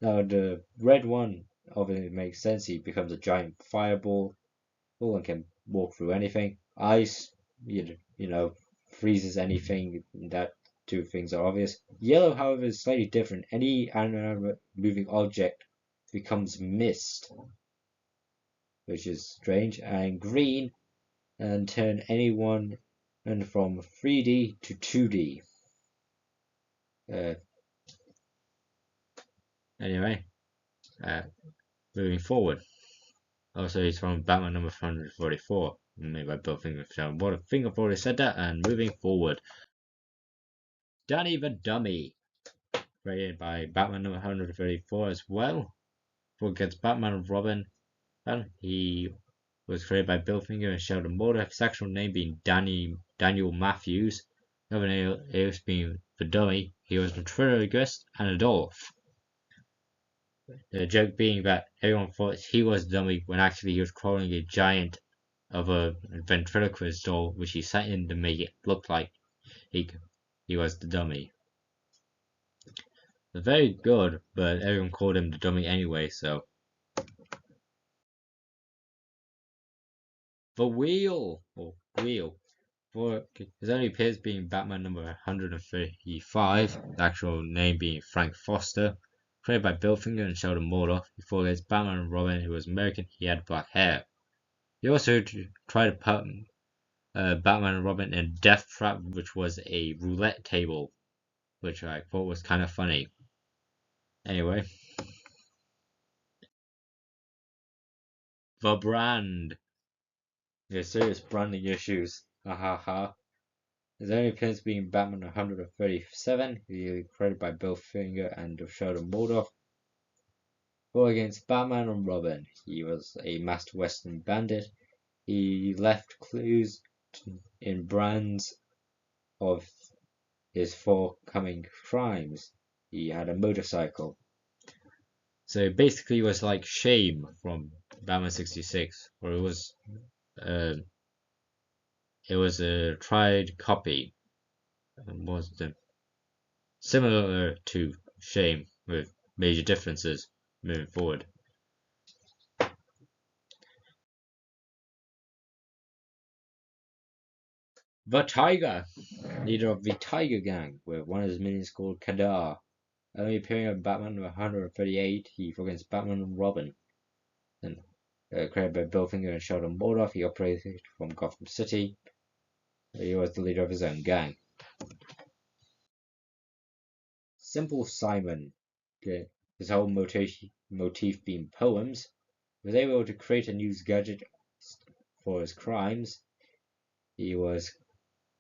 Now the red one obviously makes sense. He becomes a giant fireball and can walk through anything. Ice, freezes anything. That two things are obvious. Yellow, however, is slightly different. Any animate moving object becomes mist, which is strange. And green, and turn anyone from 3D to 2D. Anyway, moving forward. Also, he's from Batman number 144, made by Bill Finger. What a Finger already said that, and moving forward. Danny the Dummy, created by Batman number 134 as well. For against Batman and Robin, he was created by Bill Finger and Sheldon Moldoff. His actual name being Daniel Matthews. Another alias being the Dummy. He was ventriloquist and Adolf. The joke being that everyone thought he was the dummy when actually he was crawling a giant of a ventriloquist doll which he sat in to make it look like he was the dummy. Very good, but everyone called him the dummy anyway, so The Wheel, or Wheel, for his only appears being Batman number 135, the actual name being Frank Foster, created by Bill Finger and Sheldon Mordoff. Before his Batman and Robin, who was American, he had black hair. He also tried to put Batman and Robin in Death Trap, which was a roulette table, which I thought was kind of funny. Anyway, the brand. There's serious branding issues. Ha ha ha. His only appearance being Batman 137, created by Bill Finger and Sheldon Mordoff. Fought against Batman and Robin. He was a master Western bandit. He left clues in brands of his forthcoming crimes. He had a motorcycle. So basically, it was like Shame from Batman 66, or uh, it was a tried copy, was similar to Shame with major differences moving forward. The Tiger, leader of the Tiger Gang, with one of his minions called Kadar. Only appearing in Batman 138, he fought against Batman and Robin. And created by Bill Finger and Sheldon Mordoff, he operated from Gotham City. He was the leader of his own gang. Simple Simon, his whole motif being poems, was able to create and use gadgets for his crimes. He was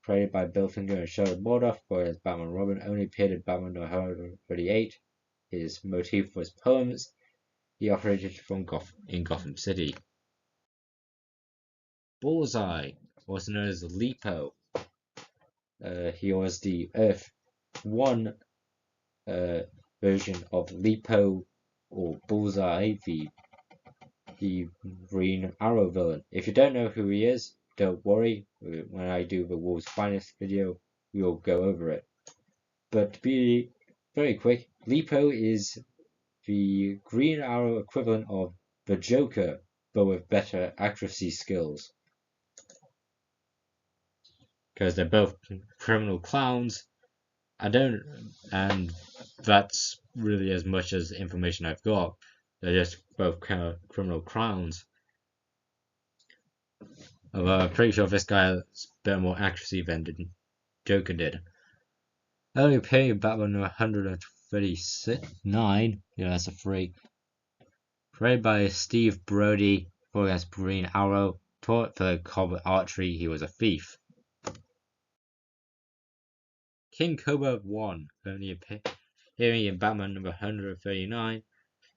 created by Bill Finger and Sheldon Mordoff, whereas Batman and Robin only appeared in Batman 138. His motif was poems. He operated from Gotham City. Bullseye, also known as Lipo. He was the Earth 1 version of Lipo or Bullseye, the Green Arrow villain. If you don't know who he is, don't worry. When I do the Wolves Finest video, we'll go over it. But to be very quick, Lipo is the Green Arrow equivalent of the Joker, but with better accuracy skills. Because they're both criminal clowns. And that's really as much as information I've got. They're just both criminal clowns. Although I'm pretty sure this guy has a bit more accuracy than Joker did. Only appearing in Batman 139, yeah, that's a 3. Created by Steve Brody, fought against Green Arrow, taught for combat archery, he was a thief. King Cobra 1, only appearing in Batman number 139,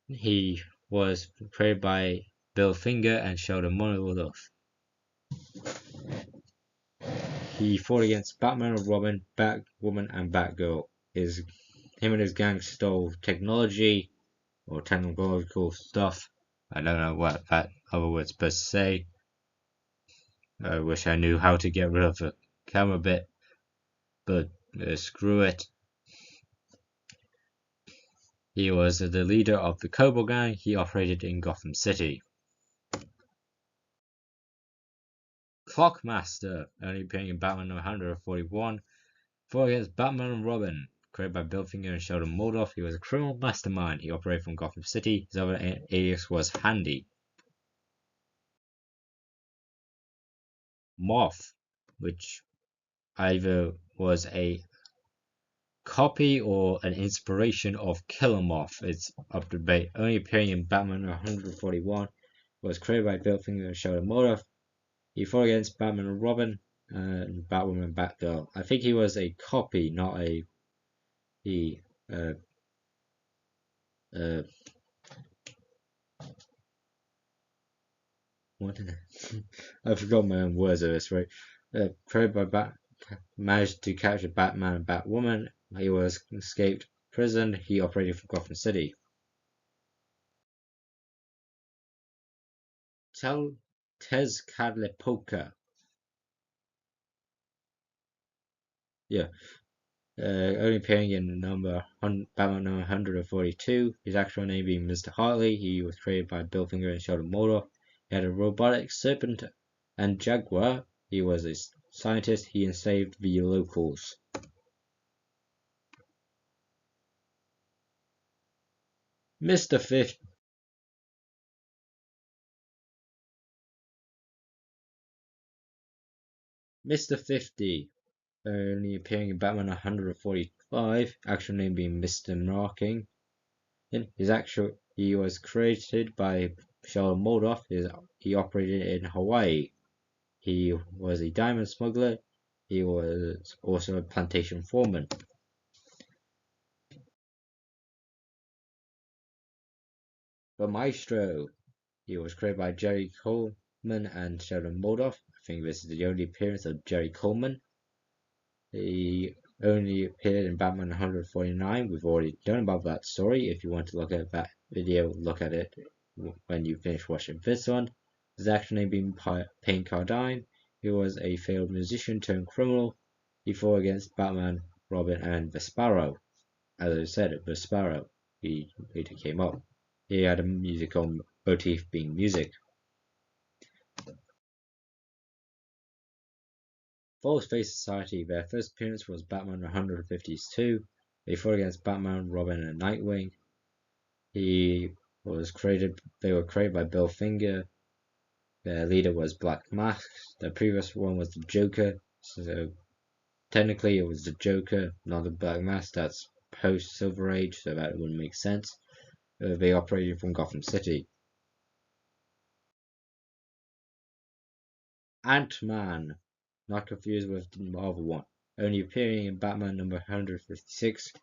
he was created by Bill Finger and Sheldon Mordoff. He fought against Batman and Robin, Batwoman, and Batgirl. Him and his gang stole technology or technological stuff. I don't know what that other word's supposed to say. I wish I knew how to get rid of the camera bit, but screw it. He was the leader of the Cobra Gang. He operated in Gotham City. Clockmaster, only appearing in Batman 141, fought against Batman and Robin. Created by Bill Finger and Sheldon Mordoff, he was a criminal mastermind. He operated from Gotham City. His other alias was Handy. Moth, which either was a copy or an inspiration of Killer Moth. It's up to debate. Only appearing in Batman 141, was created by Bill Finger and Sheldon Mordoff. He fought against Batman and Robin and Batwoman and Batgirl. I think he was a copy, not a what did I forgot my own words of this, right? Created by managed to capture Batman and Batwoman. He was escaped prison. He operated from Gotham City. Tezcatlipoca. Yeah. Only appearing in Batman number 142. His actual name being Mr. Hartley. He was created by Bill Finger and Sheldon Mordoff. He had a robotic serpent And Jaguar, he was a scientist, he enslaved the locals. Mr. 50. Mr. 50, only appearing in Batman 145, actual name being Mr. Narking. He was created by Sheldon Moldoff. He operated in Hawaii. He was a diamond smuggler. He was also a plantation foreman. The Maestro. He was created by Jerry Coleman and Sheldon Moldoff. I think this is the only appearance of Jerry Coleman. He only appeared in Batman 149. We've already done about that story. If you want to look at that video, look at it when you finish watching this one. His actual name being Payne Cardine. He was a failed musician turned criminal. He fought against Batman, Robin, and the Sparrow. As I said, the Sparrow. He later came up. He had a musical motif being music. False Face Society, their first appearance was Batman 152. They fought against Batman, Robin, and Nightwing. They were created by Bill Finger. Their leader was Black Mask. The previous one was the Joker. So technically it was the Joker, not the Black Mask. That's post Silver Age, so that wouldn't make sense. They operated from Gotham City. Ant-Man, not confused with the Marvel one, only appearing in Batman number 156,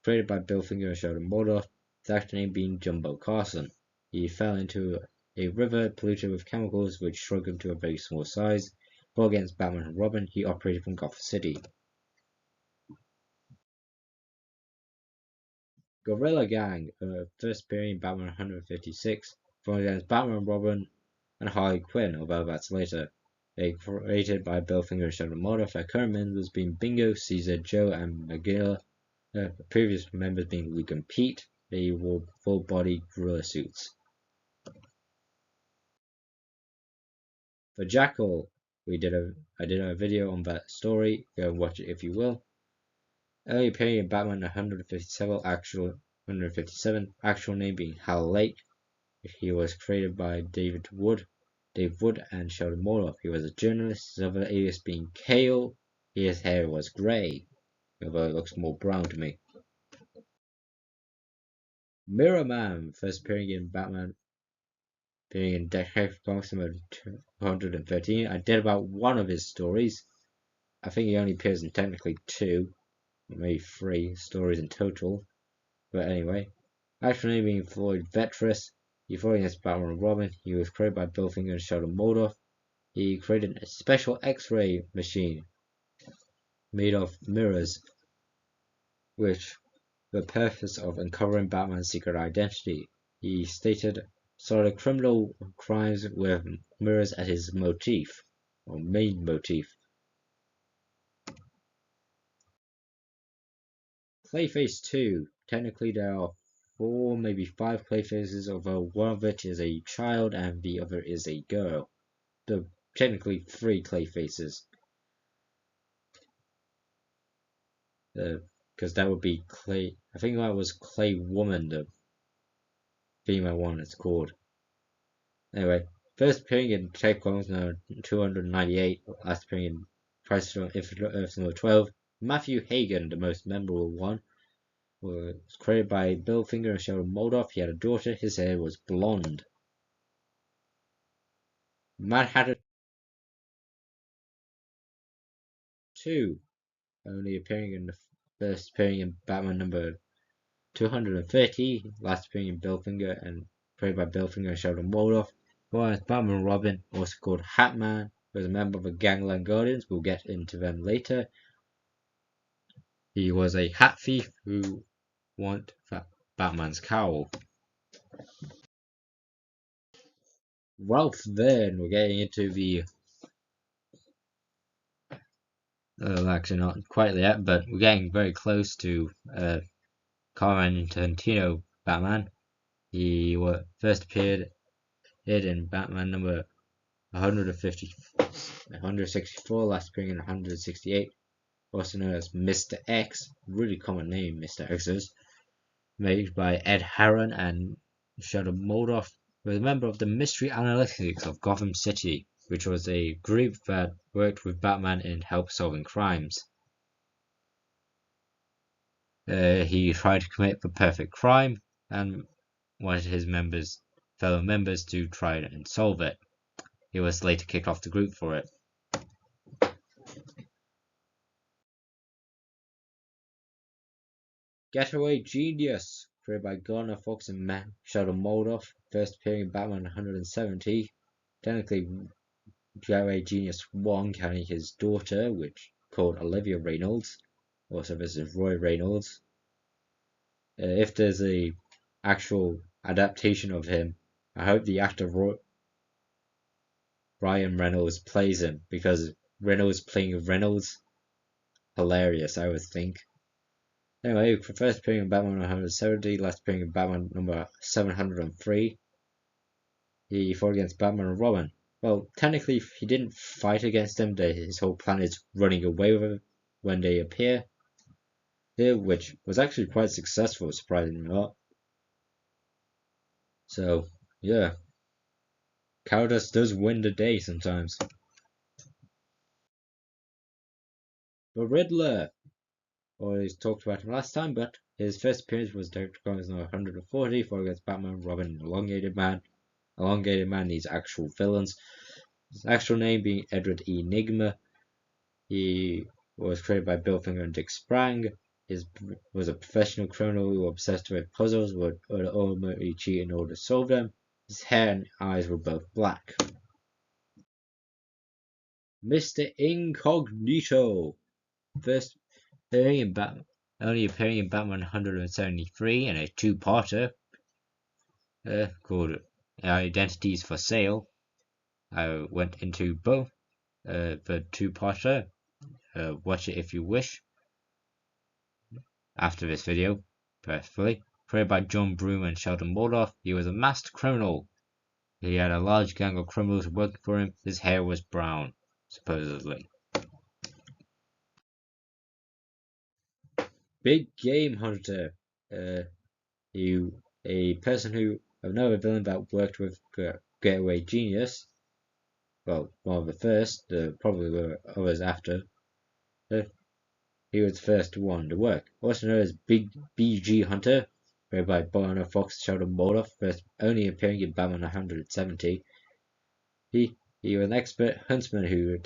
created by Bill Finger and Sheldon Moldoff, his actual name being Jumbo Carson. He fell into a river polluted with chemicals which shrunk him to a very small size. Fought against Batman and Robin, he operated from Gotham City. Gorilla Gang, first appearing in Batman 156, fought against Batman and Robin and Harley Quinn, although that's later. They created by Bill Finger and Sheldon Moldoff. Their current members being Bingo, Caesar, Joe, and McGill. The previous members being Luke and Pete. They wore full-body gorilla suits. For Jackal, I did a video on that story. Go and watch it if you will. Early appearing in Batman 157, actual name being Hal Lake. He was created by Dave Wood and Sheldon Moldoff. He was a journalist, his other alias being Kale. His hair was grey, although it looks more brown to me. Mirror Man, first appearing in Batman, appearing in Detective Comics number 213. I did about one of his stories. I think he only appears in technically 2, maybe 3 stories in total. But anyway, actual name being Floyd Vetris. He fought against Batman and Robin. He was created by Bill Finger and Sheldon Moldoff. He created a special X-ray machine made of mirrors, which the purpose of uncovering Batman's secret identity. He started criminal crimes with mirrors as his motif, or main motif. Clayface 2. Technically there are 4, maybe 5 Clayfaces, although one of it is a child and the other is a girl. There are technically 3 Clayfaces. Because that would be Clay. I think that was Clay Woman, the female one it's called. Anyway, first appearing in Detective Comics number 298, last appearing in Crisis on Infinite Earths number 12. Matthew Hagen, the most memorable one, was created by Bill Finger and Sheldon Moldoff. He had a daughter, his hair was blonde. Manhattan 2, only first appearing in Batman number 230, last appearing in Bill Finger and created by Bill Finger and Sheldon Moldoff. Well, Batman and Robin, also called Hatman, was a member of the Gangland Guardians. We'll get into them later. He was a hat thief who wanted Batman's cowl. Ralph Verne, we're getting into the actually not quite yet, but we're getting very close to Quentin Tarantino Batman. He first appeared in Batman number 150, 164, last appearing in 168, also known as Mr. X, really common name, Mr. X's, made by Ed Herron and Sheldon Moldoff, was a member of the Mystery Analytics of Gotham City, which was a group that worked with Batman in help solving crimes. He tried to commit the perfect crime and wanted his fellow members to try and solve it. He was later kicked off the group for it. Getaway Genius, created by Garner Fox and Sheldon Moldoff, first appearing in Batman 170. Technically, Getaway Genius 1, counting his daughter, which called Olivia Reynolds. Also, this is Roy Reynolds. If there's a actual adaptation of him, I hope the actor Ryan Reynolds plays him, because Reynolds playing Reynolds, hilarious, I would think. Anyway, first appearing in Batman 170, last appearing in Batman number 703. He fought against Batman and Robin. Well, technically, he didn't fight against them. His whole plan is running away with them when they appear. Here, which was actually quite successful, surprisingly not. So, yeah. Cowardice does win the day sometimes. The Riddler. Always talked about him last time, but his first appearance was Detective Comics number 140, fought against Batman, Robin, and Elongated Man. Elongated Man needs actual villains. His actual name being Edward E. Nigma. He was created by Bill Finger and Dick Sprang. He was a professional criminal who was obsessed with puzzles, would ultimately cheat in order to solve them. His hair and eyes were both black. Mr. Incognito. First appearing in Batman, only appearing in Batman 173 in a two-parter called Identities for Sale. I went into both the two-parter. Watch it if you wish. After this video, preferably. Created by John Broome and Sheldon Moldoff, he was a masked criminal. He had a large gang of criminals working for him. His hair was brown, supposedly. Big Game Hunter. A person who, another villain that worked with Getaway Genius. Well, one of the first, probably were others after. He was the first one to work. Also known as Big BG Hunter, played by Garner Fox Sheldon Moldoff, first only appearing in Batman 170. He was an expert huntsman who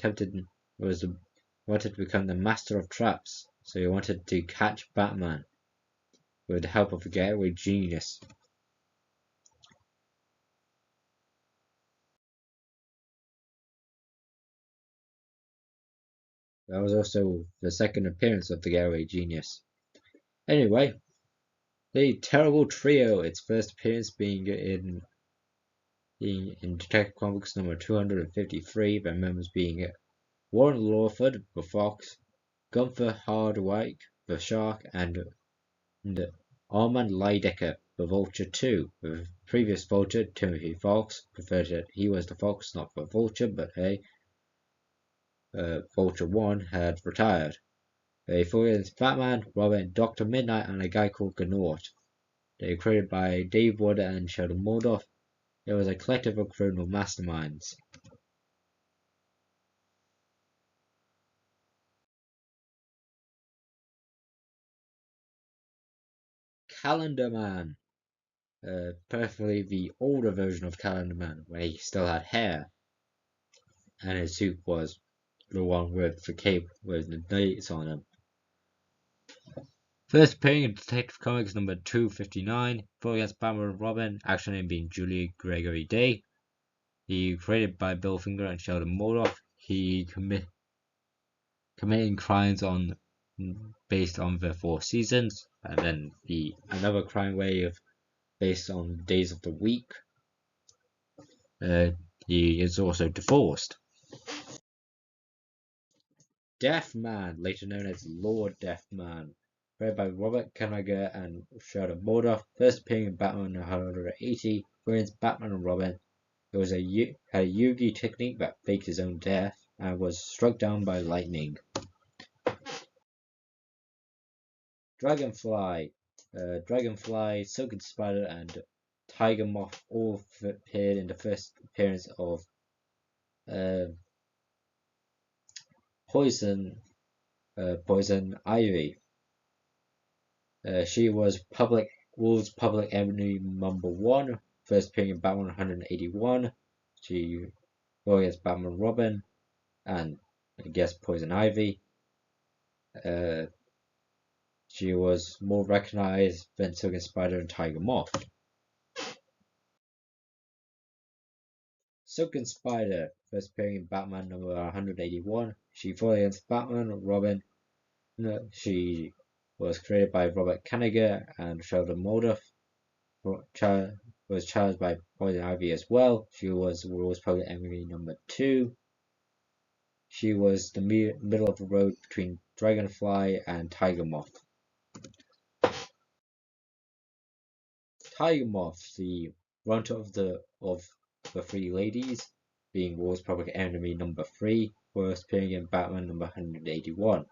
wanted to become the master of traps, so he wanted to catch Batman with the help of the Getaway Genius. That was also the second appearance of the Getaway Genius. Anyway, the Terrible Trio, its first appearance being in Detective Comics number 253, the members being Warren Lawford, the Fox, Gunther Hardwicke, the Shark, and Armand Lydecker, the Vulture 2. The previous Vulture, Timothy Fox, preferred that he was the Fox, not the Vulture, but hey, Vulture 1 had retired. They fought against Batman, Robin, Dr. Midnight, and a guy called Gnaut. They were created by Dave Wood and Sheldon Moldoff. It was a collective of criminal masterminds. Calendar Man. Preferably the older version of Calendar Man, where he still had hair, and his suit was the one with the cape with the dates on him. First appearing in Detective Comics number 259, fought against Batman and Robin, actual name being Julie Gregory Day. He created by Bill Finger and Sheldon Moldoff. He committing crimes based on the 4 seasons, and then another crime wave based on days of the week. He is also divorced. Deathman, later known as Lord Deathman, played by Robert Kanigher and Sheldon Moldoff, first appearing in Batman 180, against Batman and Robin. It was a Yugi technique that faked his own death and was struck down by lightning. Dragonfly, Silken Spider, and Tiger Moth all appeared in the first appearance of uh, Poison Ivy. She was Wolves' public enemy number one, first appearing in Batman 181. She fought against Batman Robin and I guess Poison Ivy. She was more recognized than Silken Spider and Tiger Moth. Silken Spider, first appearing in Batman number 181. She fought against Batman, Robin. She was created by Robert Kanigher and Sheldon Moldoff. Was challenged by Poison Ivy as well. She was World's Public Enemy number 2. She was the middle of the road between Dragonfly and Tiger Moth. Tiger Moth, the runt of the three ladies, being World's Public Enemy number 3, first appearing in Batman number 181.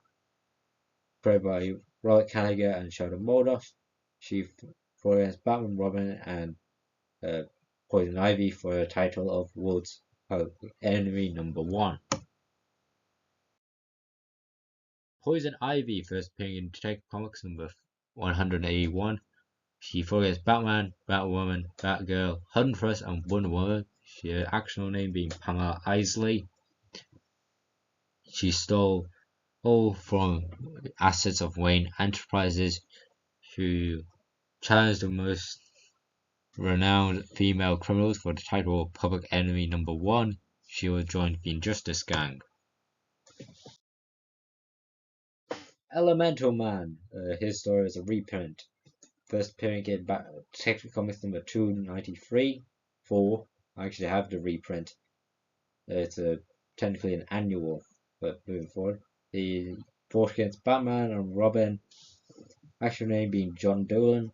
Created by Robert Kanigher and Sheldon Moldoff. She fought against Batman, Robin, and Poison Ivy for the title of World's Enemy number 1. Poison Ivy, first appearing in Detective Comics number 181. She fought against Batman, Batwoman, Batgirl, Huntress, and Wonder Woman. Her actual name being Pamela Isley. She stole all from assets of Wayne Enterprises, who challenged the most renowned female criminals for the title of Public Enemy number 1. She will join the Injustice Gang. Elemental Man, his story is a reprint. First appearing in Detective Comics number 293. 4. I actually have the reprint. It's technically an annual, but moving forward. He fought against Batman and Robin. Actual name being John Dolan.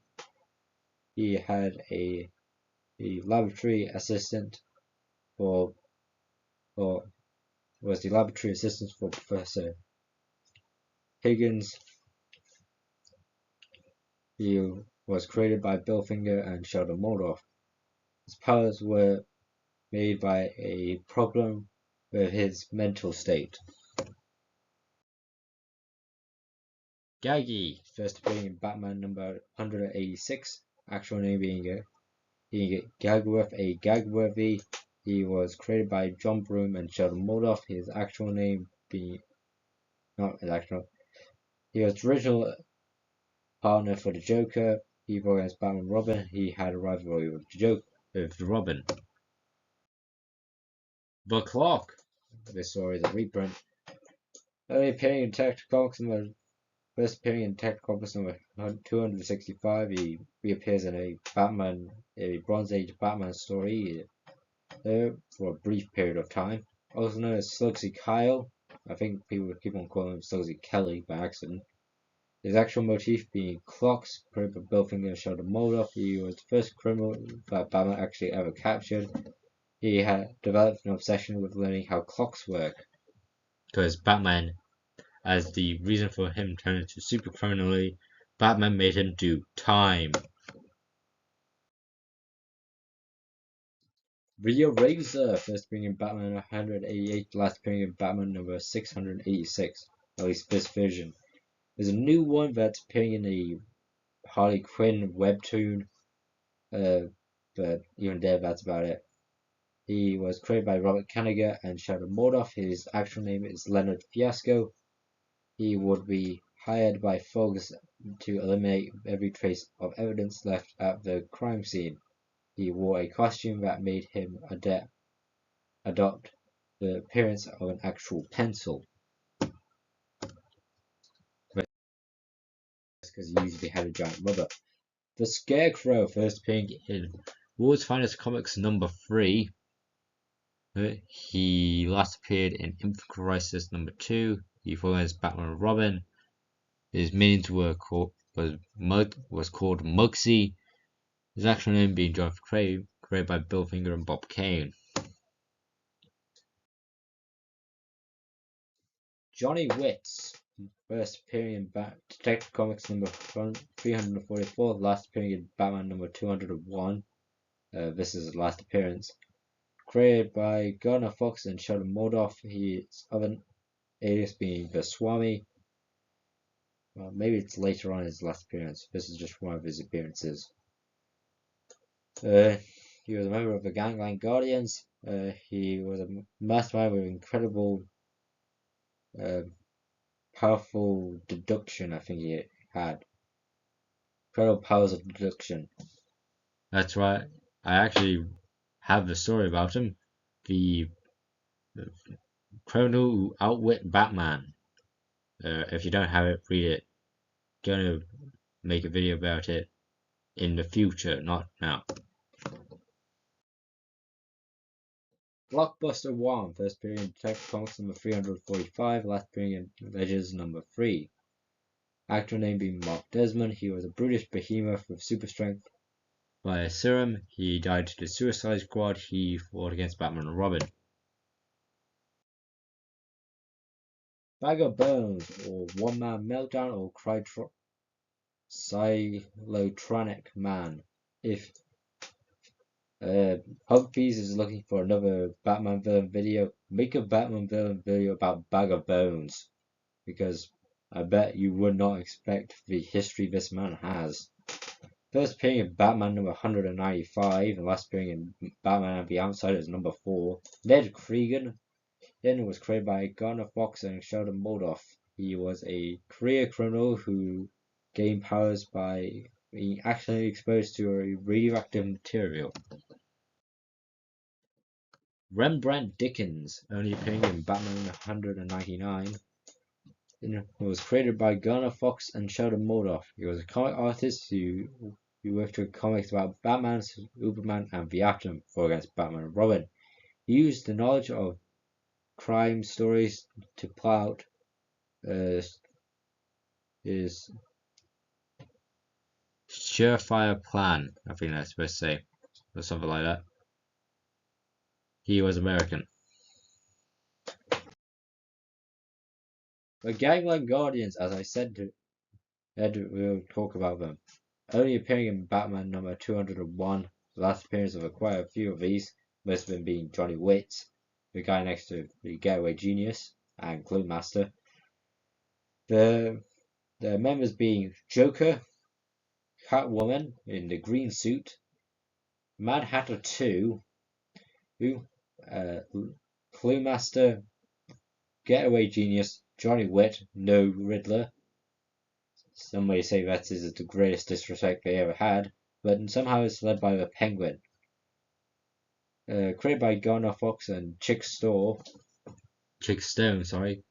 He had a laboratory assistant for was the laboratory assistant for Professor Higgins. He was created by Bill Finger and Sheldon Moldoff. His powers were made by a problem with his mental state. Gaggy, first appearing in Batman number 186, actual name being Gagworth A. Gagworthy. He was created by John Broome and Sheldon Moldoff. His actual name being not his actual. He was the original partner for the Joker. He fought against Batman Robin. He had a rivalry with the Joker, with Robin. The Clock. This story is a reprint. Early appearing in Detective Comics number First appearing in Detective Comics number 265, he reappears in a Bronze Age Batman story for a brief period of time. Also known as Slugsy Kyle. I think people keep on calling him Slugsy Kelly by accident. His actual motif being clocks, created by Bill Finger and Sheldon Moldoff. He was the first criminal that Batman actually ever captured. He had developed an obsession with learning how clocks work. Because Batman, as the reason for him turning to super criminally, Batman made him do time. The Eraser, first appearing in Batman 188, last appearing in Batman number 686, at least this version. There's a new one that's appearing in the Harley Quinn webtoon, but even there, that's about it. He was created by Robert Kanigher and Sheldon Moldoff. His actual name is Leonard Fiasco. He would be hired by thugs to eliminate every trace of evidence left at the crime scene. He wore a costume that made him adopt the appearance of an actual pencil. Because he usually had a giant rubber. The Scarecrow, first appearing in World's Finest Comics number 3. He last appeared in Infinite Crisis number 2. He fought against Batman and Robin. His minions was called Muggsy. His actual name being Jonathan created by Bill Finger and Bob Kane. Johnny Witz, first appearing in Detective Comics number 344, last appearing in Batman number 201. This is his last appearance. Created by Gardner Fox and Sheldon Moldoff. His other alias being the Swami. Well, maybe it's later on his last appearance. This is just one of his appearances. He was a member of the Gangland Guardians. He was a mastermind with incredible, powerful deduction. I think he had incredible powers of deduction. That's right. I actually have the story about him. The criminal who outwit Batman. If you don't have it, read it. Gonna make a video about it in the future, not now. Blockbuster 1, first appearing in Detective Comics number 345, last appearing in Legends number 3. Actor name being Mark Desmond. He was a brutish behemoth with super strength. By a serum, he died to the Suicide Squad. He fought against Batman and Robin. Bag of Bones, or One Man Meltdown, or Silotronic Man. If Humphreys is looking for another Batman villain video, make a Batman villain video about Bag of Bones, because I bet you would not expect the history this man has. First appearing in Batman number 195, and last appearing in Batman and the Outsiders number 4. Ned Cregan. Then was created by Gardner Fox and Sheldon Moldoff. He was a career criminal who gained powers by being accidentally exposed to a radioactive material. Rembrandt Dickens, only appearing in Batman 199, was created by Gardner Fox and Sheldon Moldoff. He was a comic artist who worked with comics about Batman, Superman, and the Atom for against Batman and Robin. He used the knowledge of crime stories to plot out his surefire plan, I think that's supposed to say, or something like that. He was American. The Gangland Guardians, as I said, we'll talk about them. Only appearing in Batman number 201, the last appearance of quite a few of these, most of them being Johnny Witz, the guy next to the Getaway Genius, and Clue Master. The members being Joker, Catwoman in the green suit, Mad Hatter 2, Clue Master, Getaway Genius, Johnny Witt, no Riddler. Some may say that is the greatest disrespect they ever had, but somehow it's led by the Penguin. Created by Gardner Fox and Chick Stone, sorry.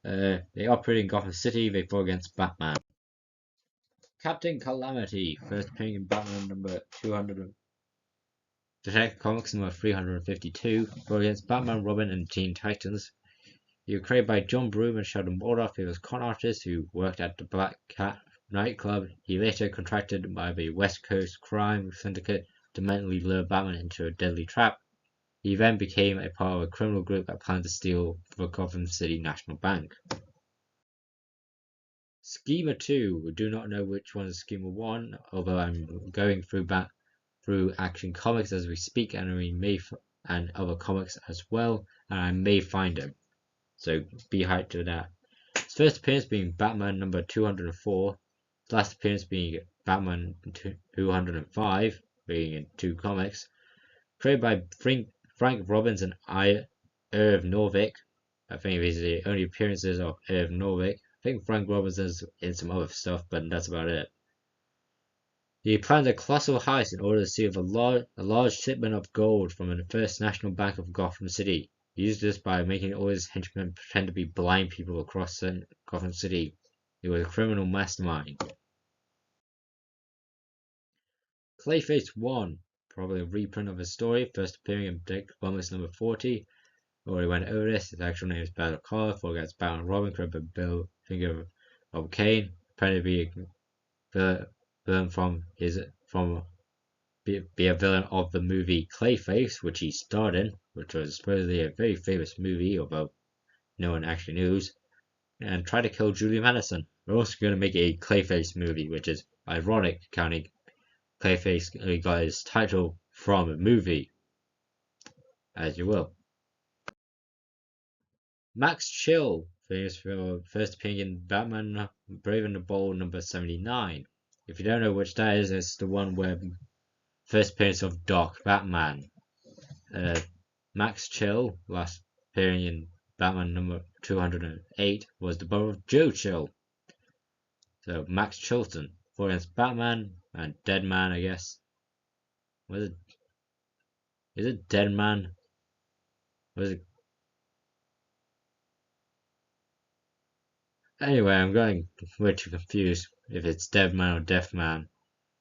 They operate in Gotham City. They fought against Batman. Captain Calamity, first appearing in Batman number 200. Detective Comics number 352, fought against Batman, Robin, and Teen Titans. He was created by John Broome and Sheldon Moldoff. He was a con artist who worked at the Black Cat nightclub. He later contracted by the West Coast crime syndicate to mentally lure Batman into a deadly trap. He then became a part of a criminal group that planned to steal the Gotham City National Bank. Schema 2, we do not know which one is Schema 1, although I'm going through Action Comics as we speak, and and other comics as well, and I may find him. So be hyped to that. His first appearance being Batman number 204, his last appearance being Batman 205, being in 2 comics. Created by Frank Robbins and Irv Novick. I think these are the only appearances of Irv Novick. I think Frank Robbins is in some other stuff, but that's about it. He planned a colossal heist in order to steal a large shipment of gold from the First National Bank of Gotham City. He used this by making all his henchmen pretend to be blind people across Gotham City. He was a criminal mastermind. Clayface 1, probably a reprint of his story, first appearing in Detective Comics number 40. Already went over this. His actual name is Battle Collar, fought against Batman and Robin, created by Bill Finger of Kane, apparently be a villain from be a villain of the movie Clayface, which he starred in, which was supposedly a very famous movie, although no one actually knows, and try to kill Julie Madison. We're also going to make a Clayface movie, which is ironic, counting Clayface got his title from a movie, as you will. Max Chill, famous for first appearing in Batman Brave and the Bold number 79. If you don't know which that is, it's the one where first appearance of Dark Batman. Max Chill, last appearing in Batman number 208, was the brother of Joe Chill. So Max Chilton fought against Batman and Deadman, I guess. Was it? Is it Deadman? Was it? Anyway, I'm going way too confused if it's Deadman or Deathman.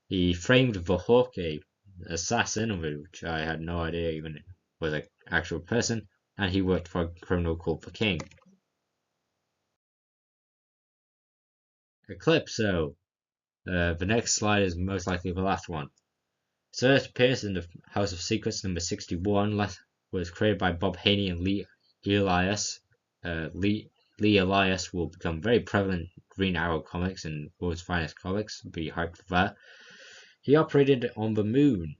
He framed the Hawk, a assassin, which I had no idea even was an actual person, and he worked for a criminal called the King. Eclipso. The next slide is most likely the last one. First appearance in the House of Secrets number 61 was created by Bob Haney and Lee Elias. Lee Elias will become very prevalent in Green Arrow comics and World's Finest Comics. Be hyped for that. He operated on the moon,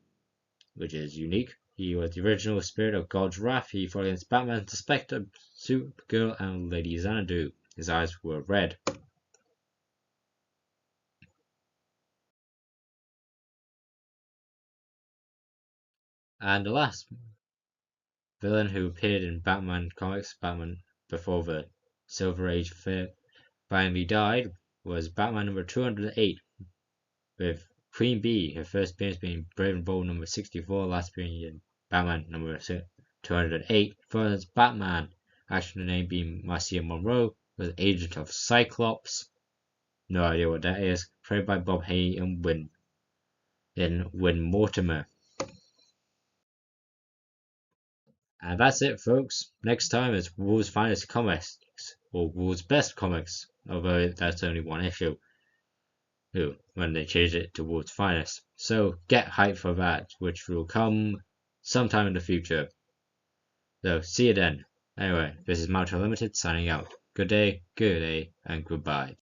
which is unique. He was the original spirit of God's wrath. He fought against Batman, the Spectre, Supergirl, and Lady Xanadu. His eyes were red. And the last villain who appeared in Batman comics, Batman before the Silver Age finally died, was Batman number 208, with Queen Bee, her first appearance being Brave and Bold number 64, last appearing in Batman number 208. Further, Batman, actual name being Marcia Monroe, was agent of Cyclops. No idea what that is. Played by Bob Haney and Win Mortimer. And that's it, folks. Next time is World's Finest Comics, or World's Best Comics, although that's only one issue. When they change it to World's Finest. So get hyped for that, which will come sometime in the future. So see you then. Anyway, this is Mount Unlimited signing out. Good day, and goodbye.